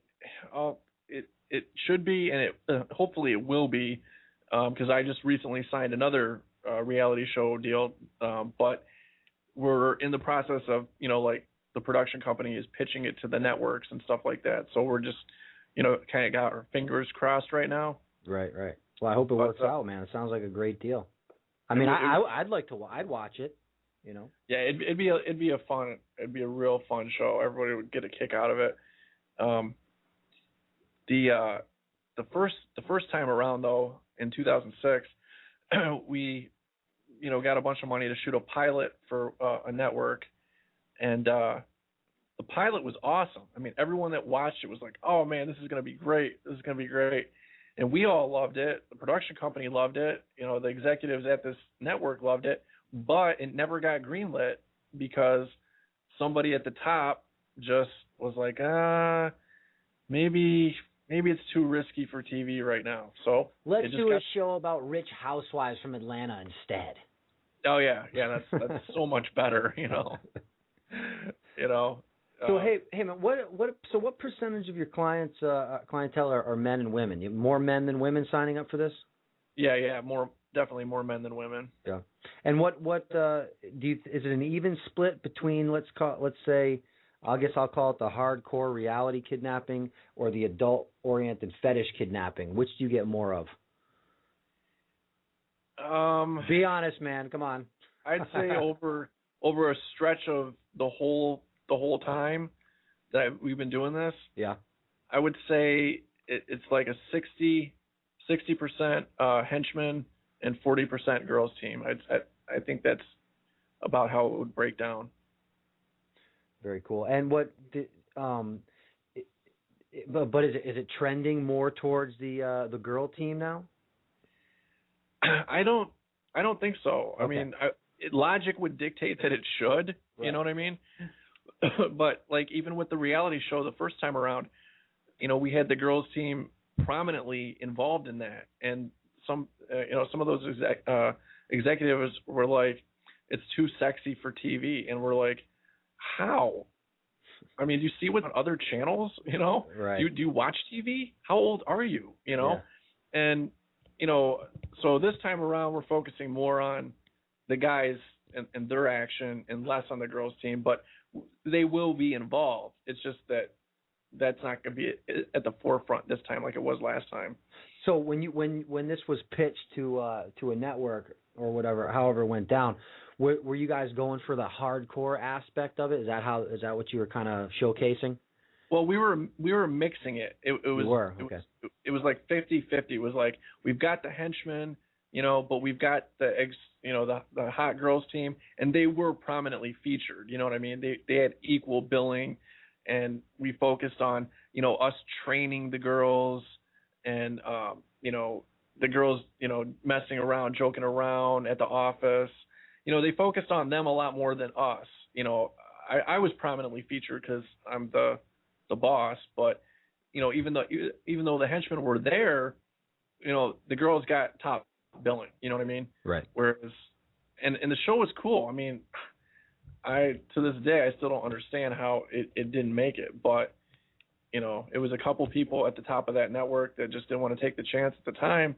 should be, and it hopefully it will be, because I just recently signed another reality show deal, but we're in the process of like the production company is pitching it to the networks and stuff like that. So we're just kind of got our fingers crossed right now. Right. Well, I hope it works out, man. It sounds like a great deal. I mean, I'd watch it. Yeah, it'd be a real fun show. Everybody would get a kick out of it. The first time around though, in 2006, we got a bunch of money to shoot a pilot for a network, and the pilot was awesome. I mean, everyone that watched it was like, "Oh man, this is gonna be great. This is gonna be great." And we all loved it. The production company loved it. The executives at this network loved it. But it never got greenlit because somebody at the top just was like, maybe it's too risky for TV right now. So let's do a show about rich housewives from Atlanta instead. Oh yeah, that's so much better, So hey man, what percentage of your clientele are men and women? You have more men than women signing up for this? Yeah, definitely more men than women. Yeah. And what is it an even split between let's say I guess I'll call it the hardcore reality kidnapping or the adult oriented fetish kidnapping? Which do you get more of? Be honest, man. Come on. I'd say over a stretch of the whole time that we've been doing this. Yeah. I would say it's like a 60% henchman and 40% girls team. I think that's about how it would break down. Very cool. And but is it trending more towards the girl team now? I don't think so. Okay. I mean, logic would dictate that it should. Right. You know what I mean? But like even with the reality show the first time around, we had the girls team prominently involved in that, and some of those executives were like, it's too sexy for TV, and we're like, how? I mean, do you see what other channels? Right. Do you watch TV? How old are you? Yeah. And so this time around we're focusing more on the guys and their action and less on the girls team, but they will be involved. It's just that's not going to be at the forefront this time like it was last time. So when this was pitched to a network or whatever, however it went down, were you guys going for the hardcore aspect of it? Is that what you were kind of showcasing? Well, we were mixing it. It was like 50-50. It was like we've got the henchmen, but we've got the hot girls team, and they were prominently featured. You know what I mean? They had equal billing, and we focused on us training the girls, and the girls messing around, joking around at the office. They focused on them a lot more than us. I was prominently featured because I'm the boss, but even though the henchmen were there, the girls got top billing. You know what I mean? Right. Whereas, and the show was cool. I mean, to this day I still don't understand how it didn't make it, but it was a couple people at the top of that network that just didn't want to take the chance at the time.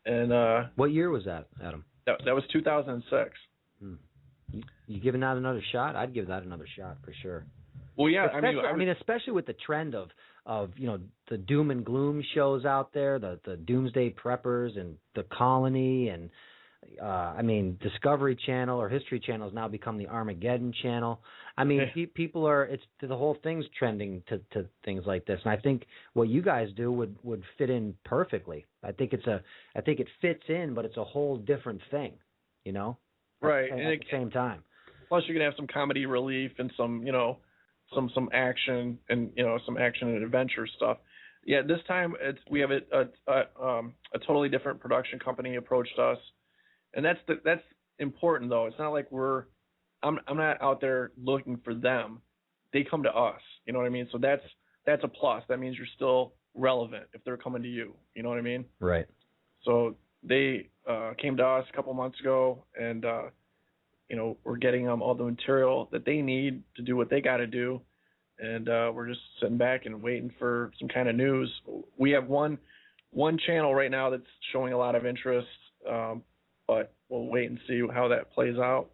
And what year was that, Adam? That was 2006. You giving that another shot? I'd give that another shot for sure. Well, yeah, especially with the trend of the doom and gloom shows out there, the Doomsday Preppers and the Colony, and Discovery Channel or History Channel has now become the Armageddon Channel. People are the whole thing's trending to things like this, and I think what you guys do would fit in perfectly. I think it fits in, but it's a whole different thing, Right, at the same time. Plus, you're gonna have some comedy relief and some some action and some action and adventure stuff. Yeah, this time we have a totally different production company approached us, and that's important though. It's not like I'm not out there looking for them. They come to us. You know what I mean? So that's a plus. That means you're still relevant if they're coming to you. You know what I mean? Right. So they came to us a couple months ago, and we're getting them all the material that they need to do what they got to do, and we're just sitting back and waiting for some kind of news. We have one channel right now that's showing a lot of interest, but we'll wait and see how that plays out.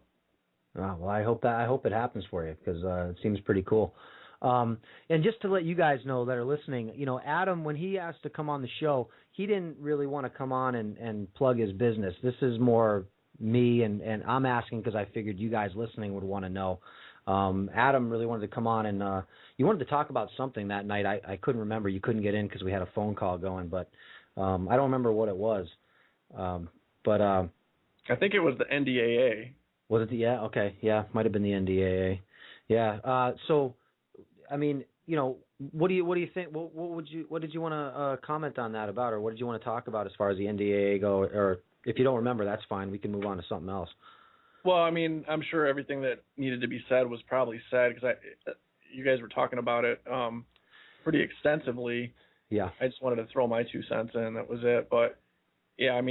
Well, I hope it happens for you, because it seems pretty cool. And just to let you guys know that are listening, Adam, when he asked to come on the show, he didn't really want to come on and plug his business. This is more me, and I'm asking because I figured you guys listening would want to know. Adam really wanted to come on, and you wanted to talk about something that night. I couldn't remember. You couldn't get in because we had a phone call going, but I don't remember what it was. But I think it was the NDAA. Was it yeah? Okay, yeah, might have been the NDAA. Yeah. So, what do you think? What did you want to comment on that about, or what did you want to talk about as far as the NDAA go? Or if you don't remember, that's fine. We can move on to something else. Well, I'm sure everything that needed to be said was probably said, because you guys were talking about it pretty extensively. Yeah. I just wanted to throw my 2 cents in. That was it. But yeah, I'm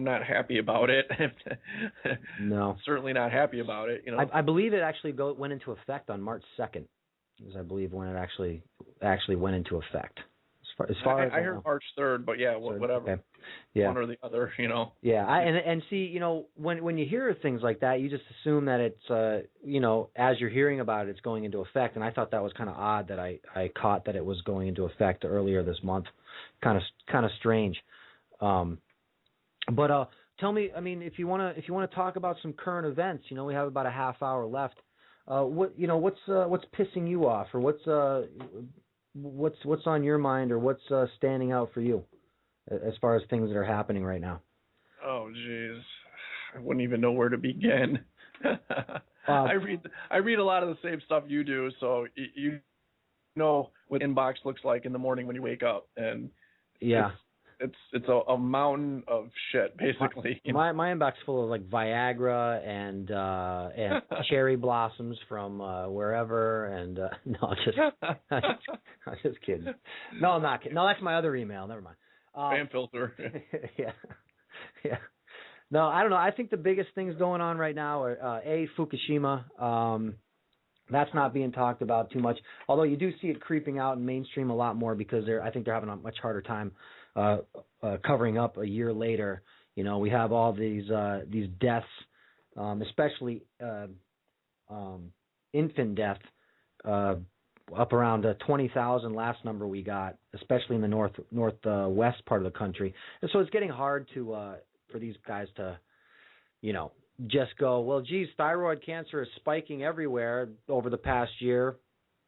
not happy about it. No. Certainly not happy about it. I believe it actually went into effect on March 2nd. Is I believe when it actually went into effect. As far as I heard March 3rd, but yeah, whatever. Okay. Yeah. One or the other, Yeah, and see, when you hear things like that, you just assume that it's as you're hearing about it, it's going into effect. And I thought that was kind of odd that I caught that it was going into effect earlier this month. Kind of strange. But tell me, if you want to talk about some current events, we have about a half hour left. What's pissing you off, or what's on your mind, or what's standing out for you as far as things that are happening right now? Oh, jeez, I wouldn't even know where to begin. I read a lot of the same stuff you do, so you know what inbox looks like in the morning when you wake up, and yeah. It's a mountain of shit, basically. My inbox full of like Viagra and cherry blossoms from wherever, and no, I'm just kidding. No, I'm not kidding. No, that's my other email. Never mind. Spam filter. Yeah. No, I don't know. I think the biggest things going on right now are Fukushima. That's not being talked about too much, although you do see it creeping out in mainstream a lot more, because I think they're having a much harder time covering up a year later. We have all these deaths, especially infant death, up around 20,000 last number we got, especially in the northwest part of the country. And so it's getting hard for these guys to, just go, well, geez, thyroid cancer is spiking everywhere over the past year.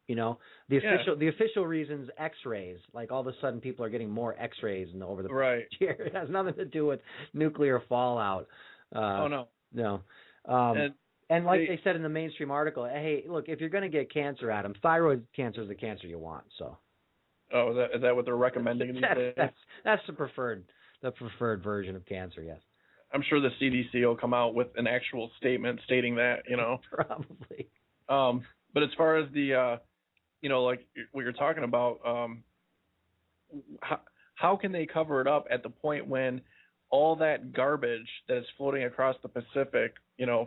The official reason's X-rays. Like all of a sudden, people are getting more X-rays over the past year. It has nothing to do with nuclear fallout. Oh no. No. And like they said in the mainstream article, hey, look, if you're going to get cancer, Adam, thyroid cancer is the cancer you want. So. Oh, is that what they're recommending these days? That's the preferred version of cancer. Yes. I'm sure the CDC will come out with an actual statement stating that. Probably. But as far as the like what you're talking about, how can they cover it up at the point when all that garbage that is floating across the Pacific,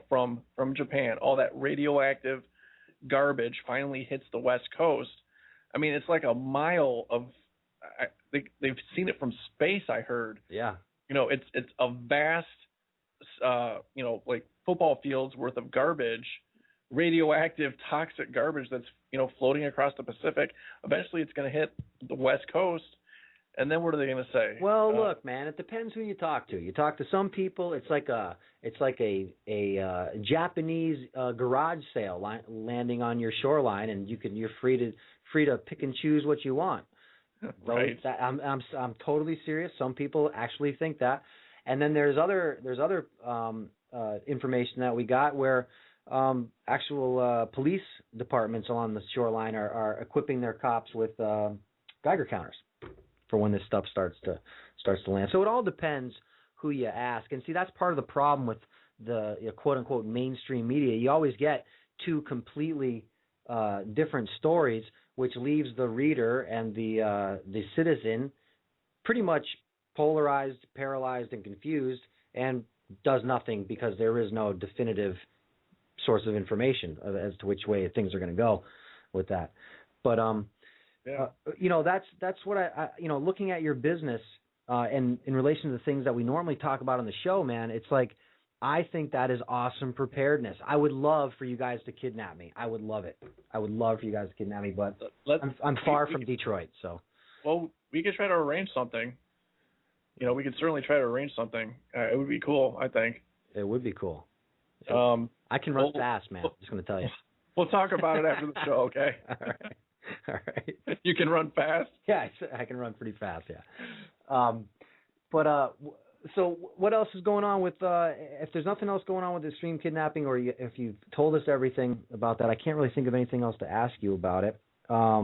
from Japan, all that radioactive garbage finally hits the West Coast? I mean, it's like a mile of. They've seen it from space. I heard. Yeah. You know, it's a vast, you know, like football fields worth of garbage, radioactive, toxic garbage that's, you know, floating across the Pacific. Eventually, it's going to hit the West Coast. And then what are they going to say? Well, look, man, it depends who you talk to. You talk to some people, it's like a Japanese garage sale landing on your shoreline, and you're free to pick and choose what you want. Right. I'm totally serious. Some people actually think that, and then there's other information that we got where actual police departments along the shoreline are equipping their cops with Geiger counters for when this stuff starts to land. So it all depends who you ask. And see, that's part of the problem with the quote unquote mainstream media. You always get two completely different stories, which leaves the reader and the citizen pretty much polarized, paralyzed, and confused, and does nothing because there is no definitive source of information as to which way things are going to go with that. But yeah. You know, that's what I you know, looking at your business and in relation to the things that we normally talk about on the show, man, it's like, I think that is awesome preparedness. I would love for you guys to kidnap me. I would love it. I would love for you guys to kidnap me, but I'm far from Detroit, so. Well, we could try to arrange something. You know, we could certainly try to arrange something. It would be cool, I think. It would be cool. I can run fast, man. I'm just going to tell you. We'll talk about it after the show, okay? All right. You can run fast? Yeah, I can run pretty fast, yeah. So what else is going on with, if there's nothing else going on with Extreme Kidnapping, or if you've told us everything about that, I can't really think of anything else to ask you about it. I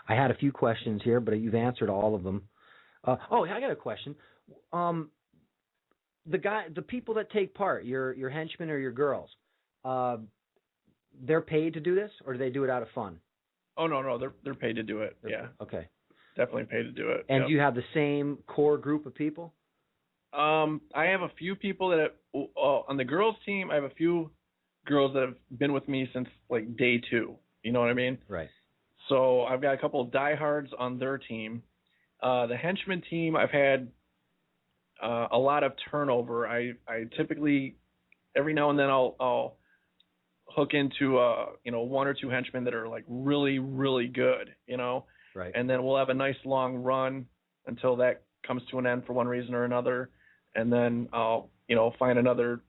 had a few questions here, but you've answered all of them. I got a question. The people that take part, your henchmen or your girls, they're paid to do this, or do they do it out of fun? Oh, no, they're paid to do it. Yeah. Okay. Definitely paid to do it. And do you have the same core group of people? I have a few people that on the girls' team. I have a few girls that have been with me since like day 2. You know what I mean? Right. So I've got a couple of diehards on their team. The henchman team, I've had a lot of turnover. I typically every now and then I'll hook into one or two henchmen that are like really, really good, you know. Right. And then we'll have a nice long run until that comes to an end for one reason or another. And then I'll, find another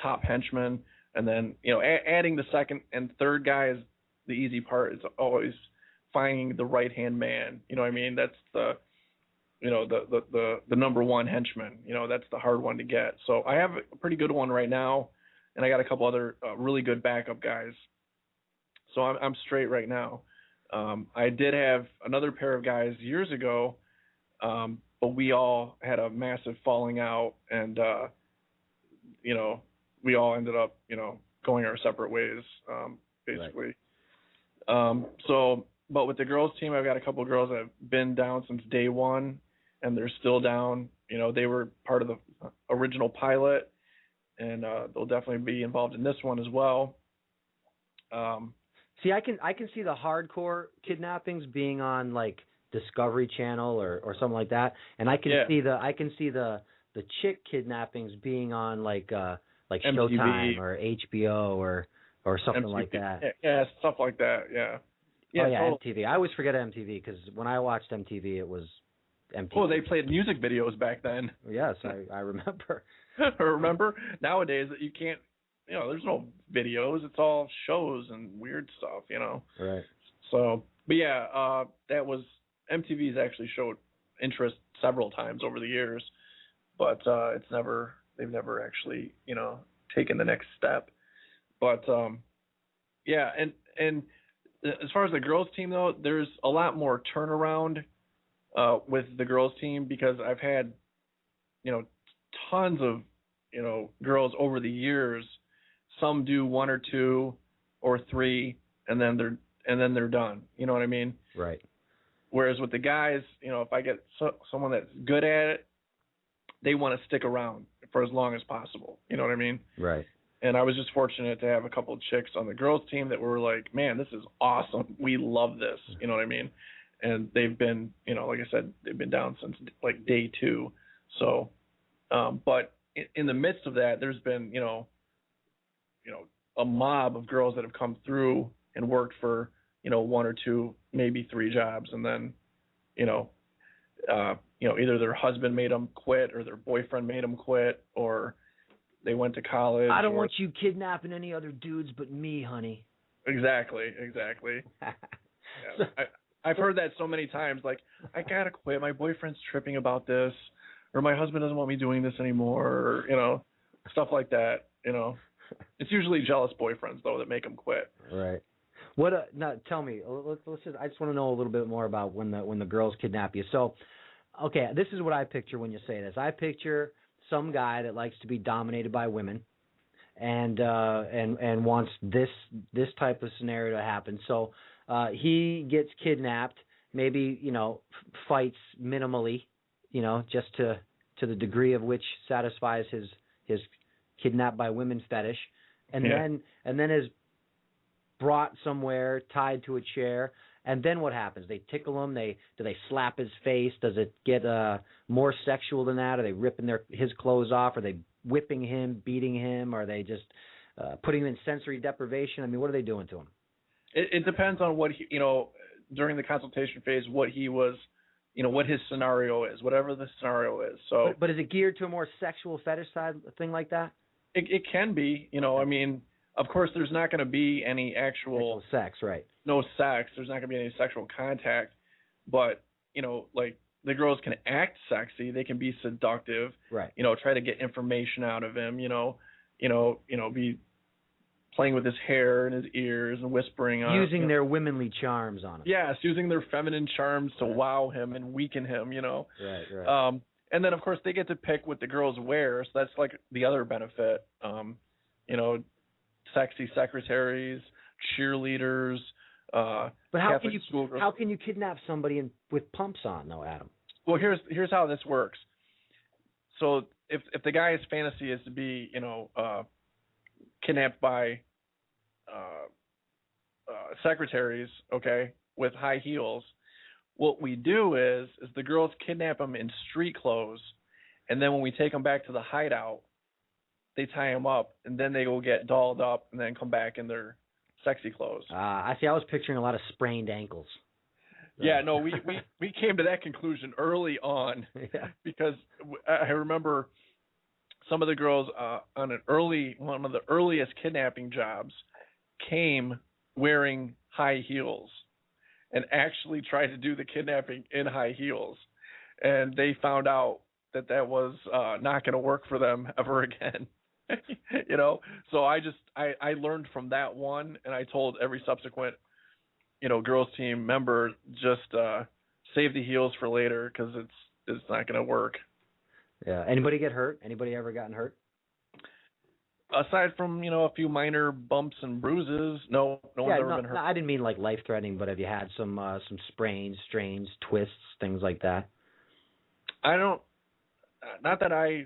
top henchman. And then, adding the second and third guy is the easy part. It's always finding the right-hand man. You know what I mean? That's the number one henchman. That's the hard one to get. So I have a pretty good one right now. And I got a couple other really good backup guys. So I'm straight right now. I did have another pair of guys years ago, but we all had a massive falling out, and we all ended up going our separate ways, basically. Right. But with the girls team, I've got a couple of girls that have been down since day one, and they're still down. They were part of the original pilot, and they'll definitely be involved in this one as well. See, I can see the hardcore kidnappings being on like Discovery Channel or something like that, and I can see the chick kidnappings being on like Showtime or HBO or something MTV. like that. Yeah, stuff like that. Yeah. Yeah, totally. MTV. I always forget MTV because when I watched MTV, it was MTV. Oh, they played music videos back then. Yes, I remember. Remember? Nowadays, you can't. There's no videos. It's all shows and weird stuff. Right. So, but yeah, that was MTV's actually showed interest several times over the years, but they've never actually taken the next step. But yeah, and as far as the girls team though, there's a lot more turnaround with the girls team because I've had tons of girls over the years. Some do 1 or 2 or 3, and then they're done. You know what I mean? Right. Whereas with the guys, if I get someone that's good at it, they want to stick around for as long as possible. You know what I mean? Right. And I was just fortunate to have a couple of chicks on the girls team that were like, man, this is awesome. We love this. You know what I mean? And they've been, like I said, they've been down since like day 2. So, but in the midst of that, there's been, a mob of girls that have come through and worked for, 1 or 2, maybe 3 jobs. And then, either their husband made them quit or their boyfriend made them quit, or they went to college. I don't want you kidnapping any other dudes but me, honey. Exactly. Yeah, I've heard that so many times. Like, I gotta quit. My boyfriend's tripping about this, or my husband doesn't want me doing this anymore, or, stuff like that. It's usually jealous boyfriends though that make them quit. Right. What? Now, tell me. Let's just. I just want to know a little bit more about when the girls kidnap you. So, okay, this is what I picture when you say this. I picture some guy that likes to be dominated by women, and wants this type of scenario to happen. So he gets kidnapped, maybe fights minimally, just to the degree of which satisfies his kidnapped by women fetish, and then is brought somewhere, tied to a chair. And then what happens? They tickle him. Do they slap his face? Does it get more sexual than that? Are they ripping his clothes off? Are they whipping him, beating him? Are they just putting him in sensory deprivation? I mean, what are they doing to him? It depends on what during the consultation phase, what he was, what his scenario is, whatever the scenario is. So, but is it geared to a more sexual fetish side thing like that? It can be. I mean, of course, there's not going to be any actual sex, right? No sex. There's not going to be any sexual contact, but like the girls can act sexy. They can be seductive. Right. Try to get information out of him. Be playing with his hair and his ears and whispering. Using their womanly charms on him. Yes, using their feminine charms to wow him and weaken him. Right. And then of course they get to pick what the girls wear. So that's like the other benefit. Sexy secretaries, cheerleaders. But how can you kidnap somebody with pumps on, though, Adam? Well, here's how this works. So if the guy's fantasy is to be kidnapped by secretaries, okay, with high heels, what we do is the girls kidnap them in street clothes, and then when we take them back to the hideout, they tie them up, and then they go get dolled up, and then come back in their sexy clothes. I see. I was picturing a lot of sprained ankles. Yeah, no, we came to that conclusion early on, because I remember some of the girls on one of the earliest kidnapping jobs came wearing high heels and actually tried to do the kidnapping in high heels, and they found out that was not going to work for them ever again. So I learned from that one, and I told every subsequent girls team member, just save the heels for later, because it's not going to work. Yeah. Anybody get hurt? Anybody ever gotten hurt? Aside from a few minor bumps and bruises, no one's ever been hurt. No, I didn't mean like life threatening, but have you had some sprains, strains, twists, things like that? I don't. Not that I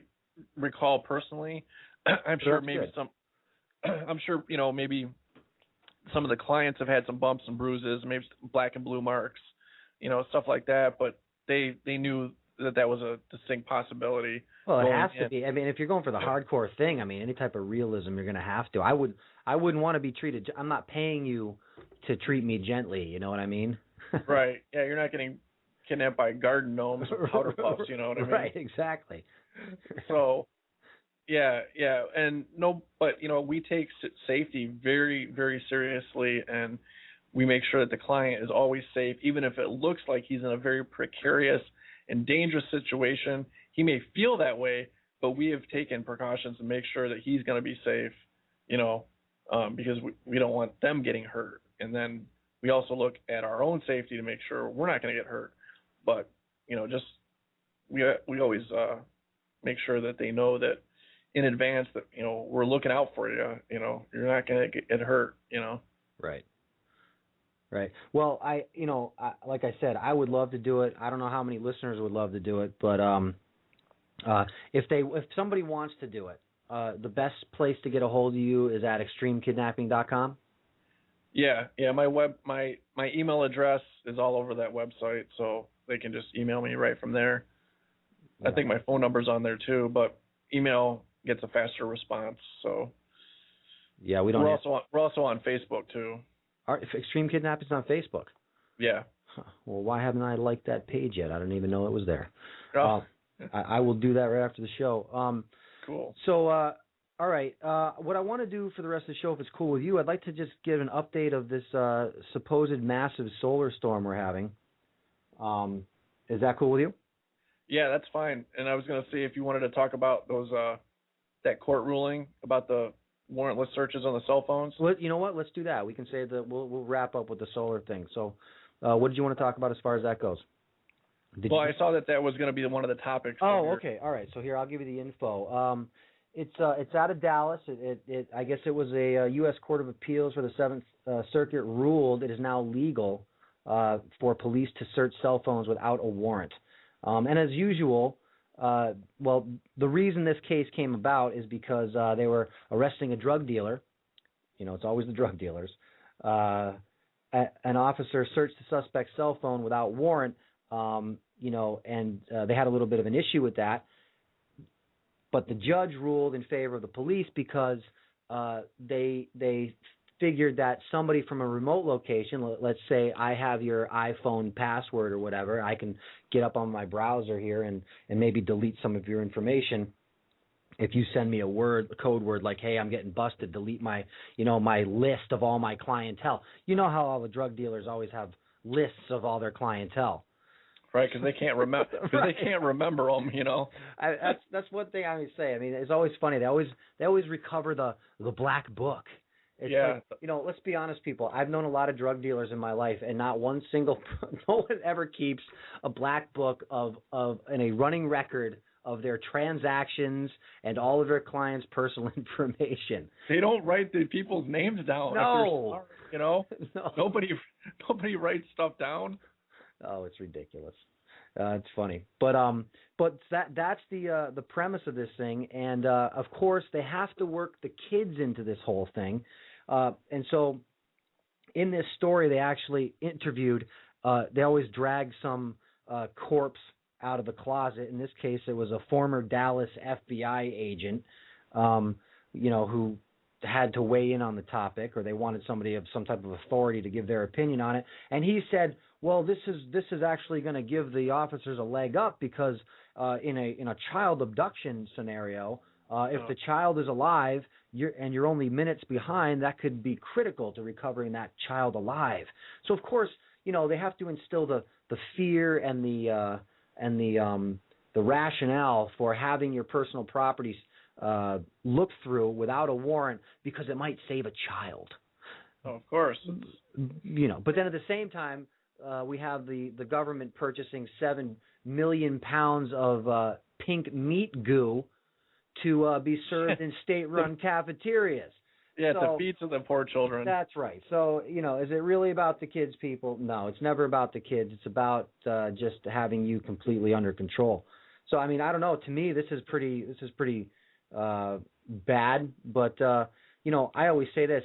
recall personally. I'm sure maybe good. I'm sure maybe some of the clients have had some bumps and bruises, maybe black and blue marks, stuff like that. But they knew that was a distinct possibility. Well, it has to be. I mean, if you're going for the hardcore thing, I mean, any type of realism, you're going to have to. I wouldn't want to be treated. I'm not paying you to treat me gently. You know what I mean? Right. Yeah, you're not getting kidnapped by garden gnomes or powder puffs. You know what I mean? Right. Exactly. So. Yeah, and but we take safety very, very seriously, and we make sure that the client is always safe, even if it looks like he's in a very precarious and dangerous situation. He may feel that way, but we have taken precautions to make sure that he's going to be safe, because we don't want them getting hurt. And then we also look at our own safety to make sure we're not going to get hurt. But just we always make sure that they know that in advance that we're looking out for you. You're not going to get hurt. Right. Well, like I said, I would love to do it. I don't know how many listeners would love to do it, but if somebody wants to do it, the best place to get a hold of you is at extremekidnapping.com? Yeah. My email address is all over that website, so they can just email me right from there. Yeah. I think my phone number's on there too, but email gets a faster response. So yeah, we don't. We're also on Facebook too. Extreme Kidnapping's on Facebook. Yeah. Huh. Well, why haven't I liked that page yet? I didn't even know it was there. Oh. I will do that right after the show. Cool. So, all right. What I want to do for the rest of the show, if it's cool with you, I'd like to just give an update of this supposed massive solar storm we're having. Is that cool with you? Yeah, that's fine. And I was going to see if you wanted to talk about those that court ruling about the warrantless searches on the cell phones. Well, you know what? Let's do that. We can say that we'll wrap up with the solar thing. So, what did you want to talk about as far as that goes? I saw that was going to be one of the topics. Oh, okay. All right. So here, I'll give you the info. It's out of Dallas. I guess it was a U.S. Court of Appeals for the Seventh Circuit ruled it is now legal for police to search cell phones without a warrant. And as usual, well, the reason this case came about is because they were arresting a drug dealer. You know, it's always the drug dealers. An officer searched the suspect's cell phone without warrant, you know, and they had a little bit of an issue with that. But the judge ruled in favor of the police because they figured that somebody from a remote location, let's say I have your iPhone password or whatever, I can get up on my browser here and maybe delete some of your information. If you send me a code word like, hey, I'm getting busted, delete my list of all my clientele. You know how all the drug dealers always have lists of all their clientele. Right, because they can't remember. Right. They can't remember them, you know. That's one thing I always say. I mean, it's always funny. They always recover the black book. It's like, you know, let's be honest, people. I've known a lot of drug dealers in my life, and not one single, no one ever keeps a black book and a running record of their transactions and all of their clients' personal information. They don't write the people's names down. No, you know, no. Nobody writes stuff down. Oh, it's ridiculous. It's funny, but that's the premise of this thing, and of course they have to work the kids into this whole thing, and so in this story they actually interviewed. They always drag some corpse out of the closet. In this case, it was a former Dallas FBI agent, you know, who had to weigh in on the topic, or they wanted somebody of some type of authority to give their opinion on it. And he said, well, this is actually going to give the officers a leg up because in a child abduction scenario, if the child is alive you're only minutes behind, that could be critical to recovering that child alive. So of course, you know, they have to instill the fear and the rationale for having your personal properties looked through without a warrant because it might save a child. Oh, of course. You know, but then at the same time, we have the government purchasing 7 million pounds of pink meat goo to be served in state-run cafeterias. Yeah, to feed to the poor children. That's right. So, you know, is it really about the kids, people? No, it's never about the kids. It's about just having you completely under control. So, I mean, I don't know. To me, this is pretty bad. But, you know, I always say this.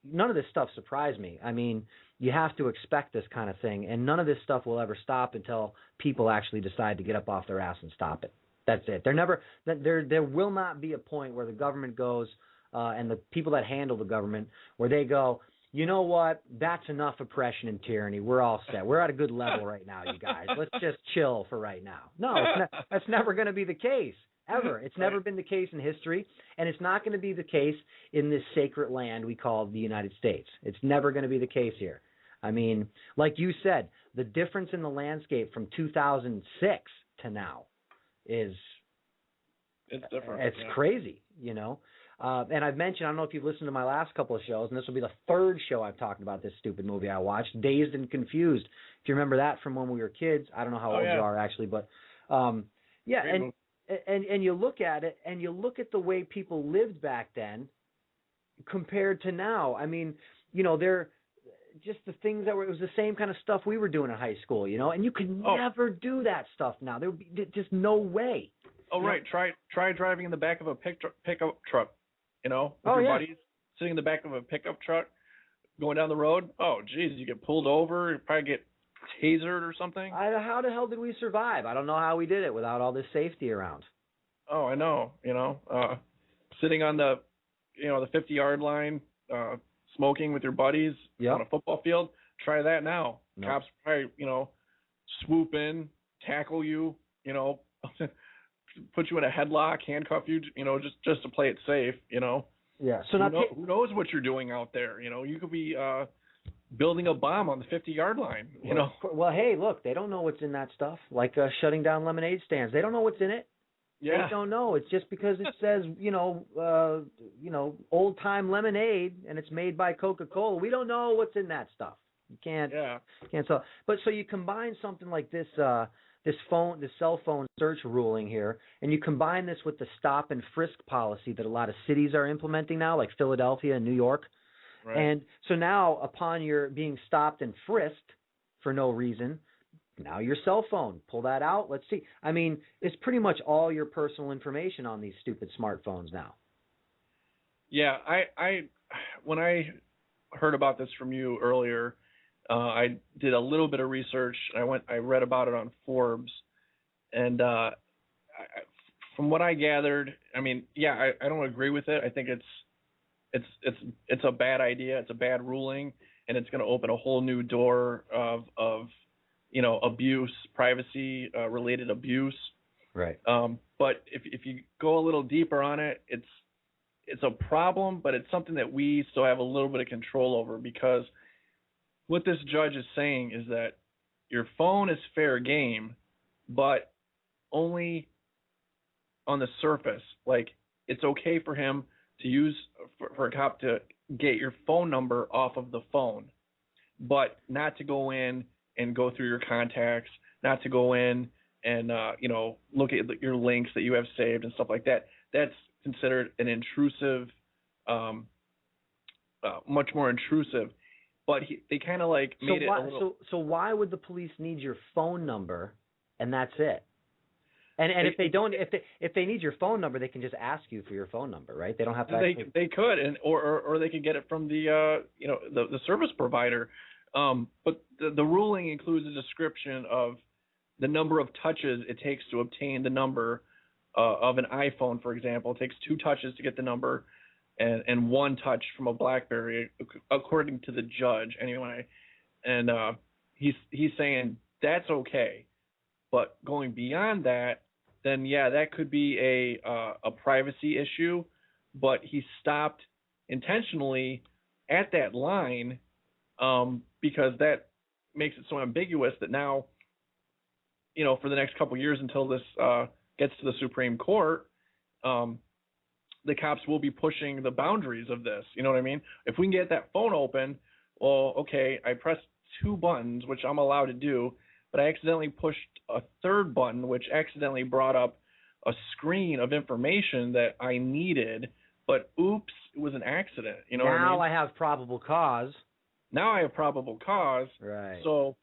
None of this stuff surprised me. I mean, you have to expect this kind of thing. And none of this stuff will ever stop until people actually decide to get up off their ass and stop it. That's it. There will not be a point where the government goes, and the people that handle the government, where they go, you know what, that's enough oppression and tyranny. We're all set. We're at a good level right now, you guys. Let's just chill for right now. No, that's never going to be the case, ever. It's never been the case in history, and it's not going to be the case in this sacred land we call the United States. It's never going to be the case here. I mean, like you said, the difference in the landscape from 2006 to now is it's different. It's crazy, you know. And I've mentioned, I don't know if you've listened to my last couple of shows, and this will be the third show I've talked about this stupid movie I watched, Dazed and Confused. If you remember that from when we were kids, I don't know how old you are actually, but yeah, and you look at it, and you look at the way people lived back then compared to now. I mean, you know, they're just the things that it was the same kind of stuff we were doing in high school, you know, and you could never do that stuff now. There would be just no way. Oh, right. Try driving in the back of a pickup truck, with your buddies, sitting in the back of a pickup truck, going down the road. Oh, geez, you get pulled over, you probably get tasered or something. How the hell did we survive? I don't know how we did it without all this safety around. Oh, I know. Sitting on the 50-yard line, smoking with your buddies on a football field. Try that now. Nope. Cops probably, swoop in, tackle you, put you in a headlock, handcuff you, just to play it safe, Yeah. So who knows what you're doing out there? You could be building a bomb on the 50-yard line. Well, hey, look, they don't know what's in that stuff. Like shutting down lemonade stands, they don't know what's in it. Yeah. They don't know. It's just because it says, old time lemonade, and it's made by Coca-Cola. We don't know what's in that stuff. You can't. Yeah. Can't tell. But so you combine something like this, this cell phone search ruling here, and you combine this with the stop and frisk policy that a lot of cities are implementing now, like Philadelphia and New York. Right. And so now, upon your being stopped and frisked for no reason, now your cell phone, pull that out. Let's see. I mean, it's pretty much all your personal information on these stupid smartphones now. Yeah, I when I heard about this from you earlier, I did a little bit of research. I read about it on Forbes, and from what I gathered, I mean, I don't agree with it. I think it's a bad idea. It's a bad ruling, and it's going to open a whole new door of abuse, privacy related abuse. Right. But if you go a little deeper on it, it's a problem, but it's something that we still have a little bit of control over, because what this judge is saying is that your phone is fair game, but only on the surface. Like, it's okay for him to use, for a cop to get your phone number off of the phone, but not to go in and go through your contacts, not to go in and, look at your links that you have saved and stuff like that. That's considered an intrusive, much more intrusive. But they kind of made it a little... So why would the police need your phone number, and that's it? And if they need your phone number, they can just ask you for your phone number, right? They don't have to. They could, or they could get it from the the service provider. But the ruling includes a description of the number of touches it takes to obtain the number of an iPhone, for example. It takes 2 touches to get the number, and 1 touch from a BlackBerry, according to the judge, anyway. And he's saying that's okay, but going beyond that, then that could be a privacy issue. But he stopped intentionally at that line, because that makes it so ambiguous that now, for the next couple of years until this gets to the Supreme Court, the cops will be pushing the boundaries of this. You know what I mean? If we can get that phone open, well, okay, I pressed 2 buttons, which I'm allowed to do, but I accidentally pushed a 3rd button, which accidentally brought up a screen of information that I needed, but oops, it was an accident. You know what I mean? Now I have probable cause. Now I have probable cause. Right. So,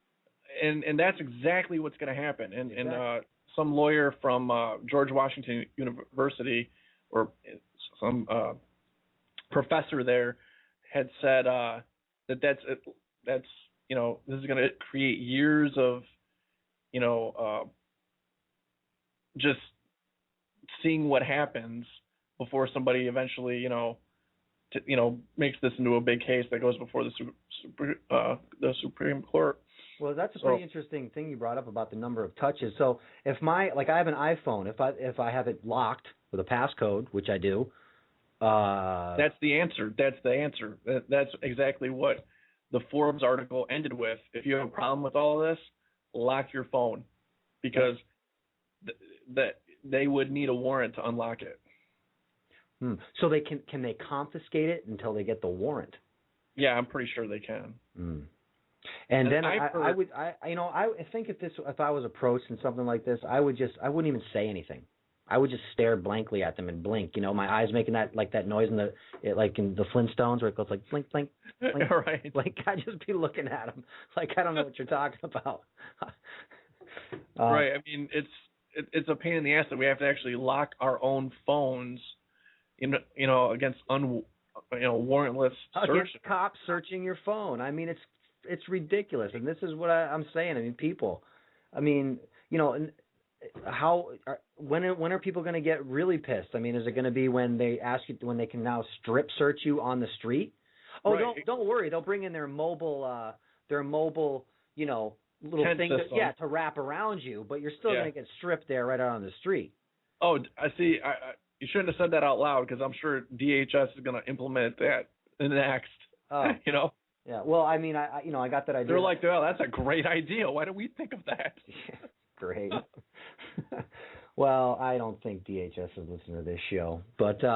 and that's exactly what's going to happen. And some lawyer from George Washington University, or some professor there, had said that's this is going to create years of just seeing what happens before somebody eventually makes this into a big case that goes before the Supreme Court. Well, that's a pretty interesting thing you brought up about the number of touches. So if I have an iPhone, if I have it locked with a passcode, which I do, that's the answer. That's the answer. That's exactly what the Forbes article ended with. If you have a problem with all of this, lock your phone, because they would need a warrant to unlock it. So they can they confiscate it until they get the warrant? Yeah, I'm pretty sure they can. And then I think if I was approached in something like this, I wouldn't even say anything. I would just stare blankly at them and blink. My eyes making that noise in the Flintstones, where it goes like blink, blink, blink, right. blink. I'd just be looking at them like I don't know what you're talking about. Right. I mean, it's a pain in the ass that we have to actually lock our own phones, against warrantless search. Against cops searching your phone. I mean, it's ridiculous, and this is what I'm saying. I mean, people. I mean, when are people going to get really pissed? I mean, is it going to be when they can now strip search you on the street? Oh, right. don't worry. They'll bring in their mobile, little tent thing to wrap around you, but you're still going to get stripped there right out on the street. Oh, I see. You shouldn't have said that out loud because I'm sure DHS is going to implement that next. Oh. Yeah. Well, I mean, I got that idea. They're like, oh, that's a great idea. Why didn't we think of that? Great. Well, I don't think DHS is listening to this show, but they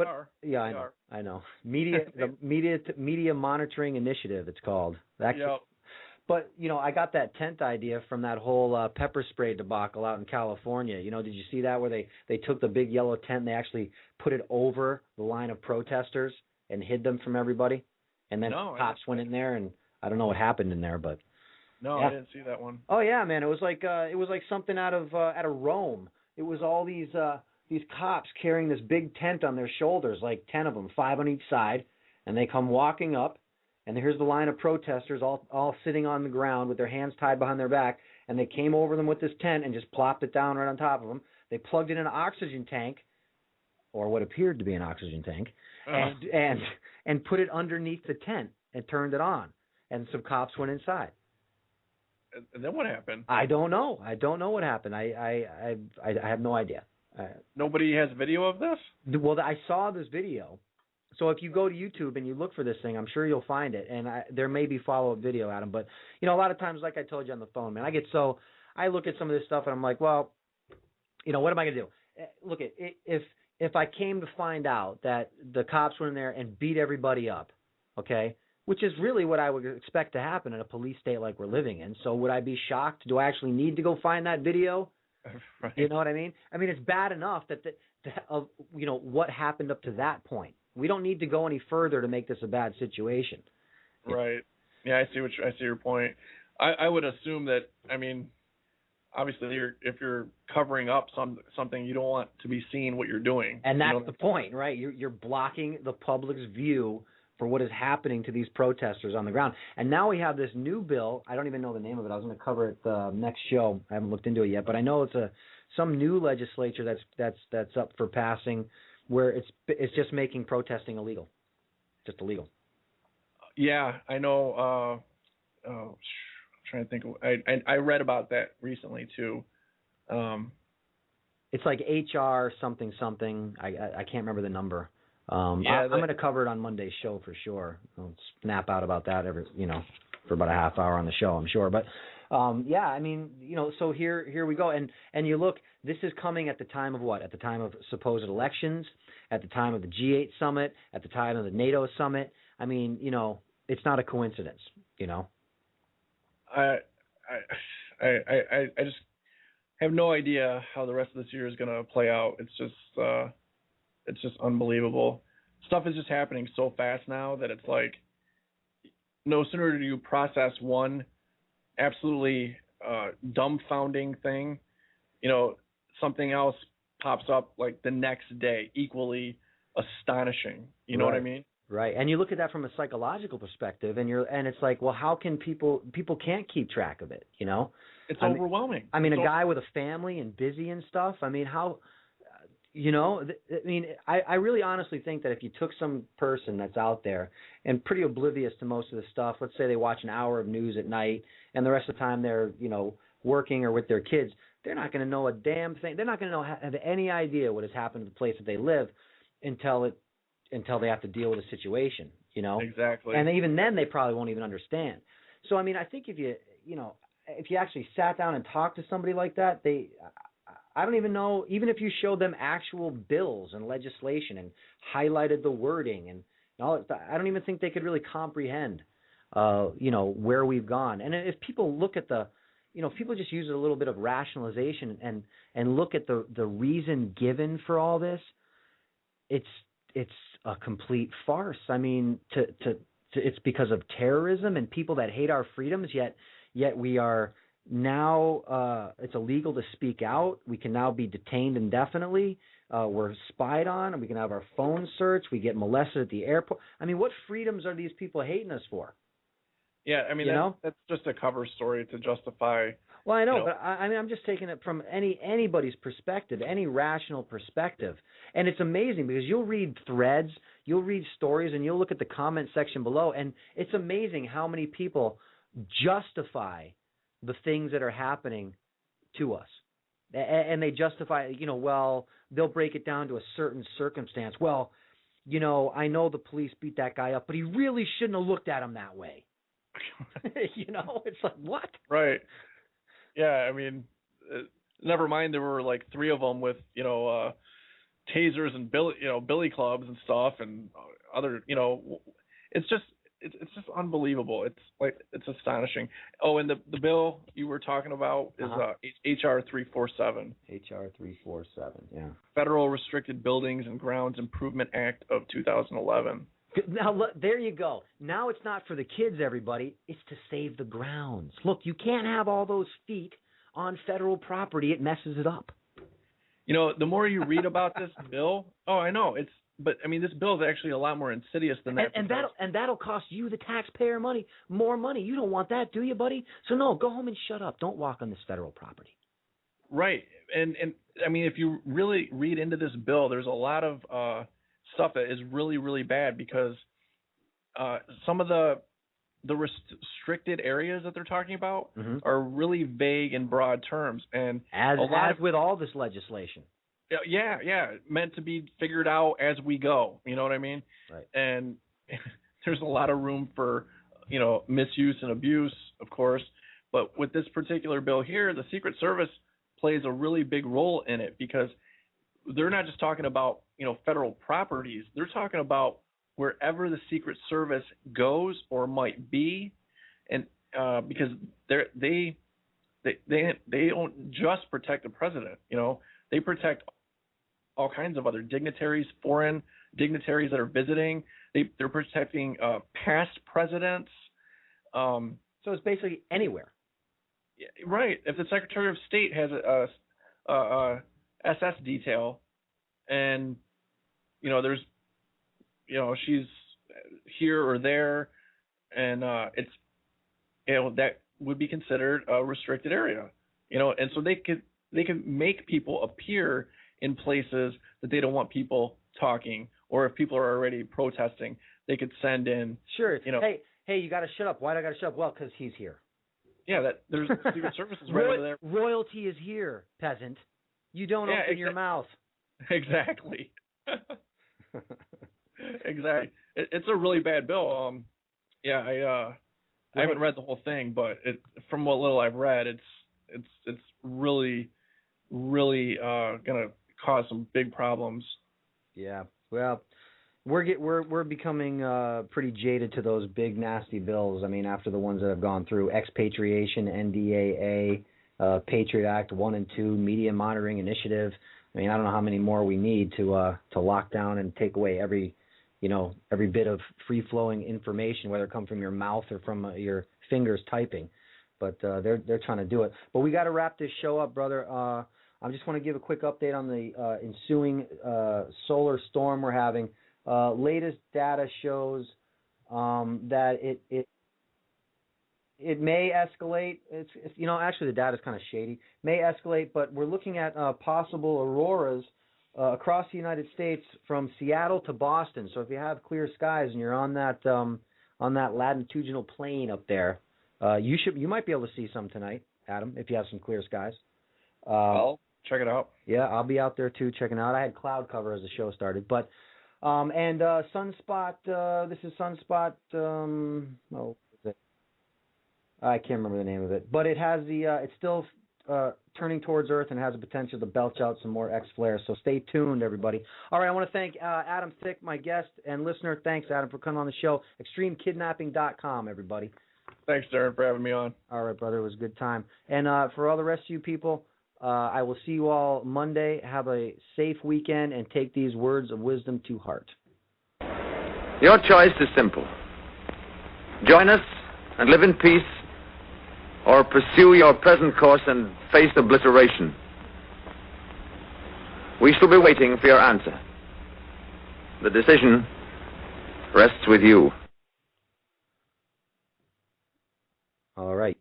are. Yeah, I know. Media Monitoring Initiative, it's called. Yep. But I got that tent idea from that whole pepper spray debacle out in California. Did you see that where they took the big yellow tent and they actually put it over the line of protesters and hid them from everybody? And then cops went in there, and I don't know what happened in there, but no, yeah. I didn't see that one. Oh yeah, man, it was like something out of Rome. It was all these cops carrying this big tent on their shoulders, like 10 of them, 5 on each side, and they come walking up, and here's the line of protesters all sitting on the ground with their hands tied behind their back, and they came over them with this tent and just plopped it down right on top of them. They plugged in an oxygen tank, or what appeared to be an oxygen tank, and put it underneath the tent and turned it on, and some cops went inside. And then what happened? I don't know. I don't know what happened. I have no idea. Nobody has video of this? Well, I saw this video. So if you go to YouTube and you look for this thing, I'm sure you'll find it. And there may be follow-up video, Adam. But, a lot of times, like I told you on the phone, man, I look at some of this stuff and I'm like, well, what am I going to do? Look, if I came to find out that the cops were in there and beat everybody up, okay, which is really what I would expect to happen in a police state like we're living in. So would I be shocked? Do I actually need to go find that video? Right. You know what I mean? I mean, it's bad enough that what happened up to that point. We don't need to go any further to make this a bad situation. Right. Yeah, I see your point. I would assume that, I mean, obviously if you're covering up something, you don't want to be seen what you're doing. And that's the point, right? You're blocking the public's view for what is happening to these protesters on the ground. And now we have this new bill. I don't even know the name of it. I was going to cover it the next show. I haven't looked into it yet, but I know it's some new legislature that's up for passing, where it's just making protesting illegal, just illegal. Yeah, I know. I'm trying to think. I read about that recently too. It's like HR something. I can't remember the number. I'm going to cover it on Monday's show for sure. I'll snap out about that for about a half hour on the show, I'm sure. But I mean, so here we go. And you look, this is coming at the time of what? At the time of supposed elections, at the time of the G8 summit, at the time of the NATO summit. I mean, it's not a coincidence, I just have no idea how the rest of this year is going to play out. It's just unbelievable. Stuff is just happening so fast now that it's like no sooner do you process one absolutely dumbfounding thing, something else pops up like the next day, equally astonishing. You know what I mean? Right. And you look at that from a psychological perspective, and it's like, well, how can people can't keep track of it, It's overwhelming. I mean, a guy with a family and busy and stuff, I mean, how I really honestly think that if you took some person that's out there and pretty oblivious to most of the stuff, let's say they watch an hour of news at night and the rest of the time they're, working or with their kids, they're not going to know a damn thing. They're not going to have any idea what has happened to the place that they live until they have to deal with a situation, Exactly. And even then they probably won't even understand. So, I mean, I think if you actually sat down and talked to somebody like that, I don't even know, even if you showed them actual bills and legislation and highlighted the wording and all, I don't even think they could really comprehend, where we've gone. And if people look at if people just use a little bit of rationalization and look at the reason given for all this, it's a complete farce. I mean, it's because of terrorism and people that hate our freedoms, yet we are, now it's illegal to speak out. We can now be detained indefinitely. We're spied on, and we can have our phones searched. We get molested at the airport. I mean, what freedoms are these people hating us for? Yeah, I mean, that's just a cover story to justify. Well, I know, but I mean, I'm just taking it from anybody's perspective, any rational perspective. And it's amazing because you'll read threads, you'll read stories, and you'll look at the comment section below, and it's amazing how many people justify the things that are happening to us. And they justify, well, they'll break it down to a certain circumstance. Well, I know the police beat that guy up, but he really shouldn't have looked at him that way. It's like, what? Right. Yeah, I mean, never mind there were like 3 of them with, tasers and billy clubs and stuff and other, it's just unbelievable. It's astonishing. Oh, and the bill you were talking about is HR 347. HR 347, yeah. Federal Restricted Buildings and Grounds Improvement Act of 2011. Now, look, there you go. Now it's not for the kids, everybody. It's to save the grounds. Look, you can't have all those feet on federal property. It messes it up. The more you read about this bill, I know. But this bill is actually a lot more insidious than that. And that'll cost you, the taxpayer, more money. You don't want that, do you, buddy? So, no, go home and shut up. Don't walk on this federal property. Right. And if you really read into this bill, there's a lot of stuff that is really, really bad because some of the restricted areas that they're talking about are really vague in broad terms, and as with all this legislation. Yeah, meant to be figured out as we go. You know what I mean? Right. And there's a lot of room for misuse and abuse, of course. But with this particular bill here, the Secret Service plays a really big role in it because they're not just talking about federal properties. They're talking about wherever the Secret Service goes or might be, and because they don't just protect the president. They protect all kinds of other dignitaries, foreign dignitaries that are visiting. They're protecting past presidents. So it's basically anywhere. Yeah, right. If the Secretary of State has a SS detail, and there's she's here or there, and it's that would be considered a restricted area. And so they could make people appear in places that they don't want people talking, or if people are already protesting, they could send in. Sure. Hey, you got to shut up. Why do I got to shut up? Well, because he's here. Yeah, there's Secret Service is right over there. Royalty is here, peasant. You don't open your mouth. Exactly. Exactly. It's a really bad bill. I haven't read the whole thing, but from what little I've read, it's really gonna cause some big problems. Yeah. Well, we're becoming pretty jaded to those big nasty bills. After the ones that have gone through: expatriation, NDAA, Patriot Act 1 and 2, Media Monitoring Initiative. I don't know how many more we need to lock down and take away every bit of free-flowing information, whether it comes from your mouth or from your fingers typing. But they're trying to do it. But we got to wrap this show up, brother. I just want to give a quick update on the ensuing solar storm we're having. Latest data shows that it may escalate. It's actually the data is kind of shady. May escalate, but we're looking at possible auroras across the United States from Seattle to Boston. So if you have clear skies and you're on that latitudinal plane up there, you might be able to see some tonight, Adam, if you have some clear skies. I'll check it out. Yeah, I'll be out there too checking it out. I had cloud cover as the show started, but and Sunspot. This is Sunspot. What is it? I can't remember the name of it, but it has it's still turning towards Earth and has the potential to belch out some more X-flares. So stay tuned, everybody. All right, I want to thank Adam Thicke, my guest and listener. Thanks, Adam, for coming on the show. ExtremeKidnapping.com, everybody. Thanks, Darren, for having me on. All right, brother. It was a good time. And for all the rest of you people, I will see you all Monday. Have a safe weekend and take these words of wisdom to heart. Your choice is simple. Join us and live in peace, or pursue your present course and face obliteration? We shall be waiting for your answer. The decision rests with you. All right.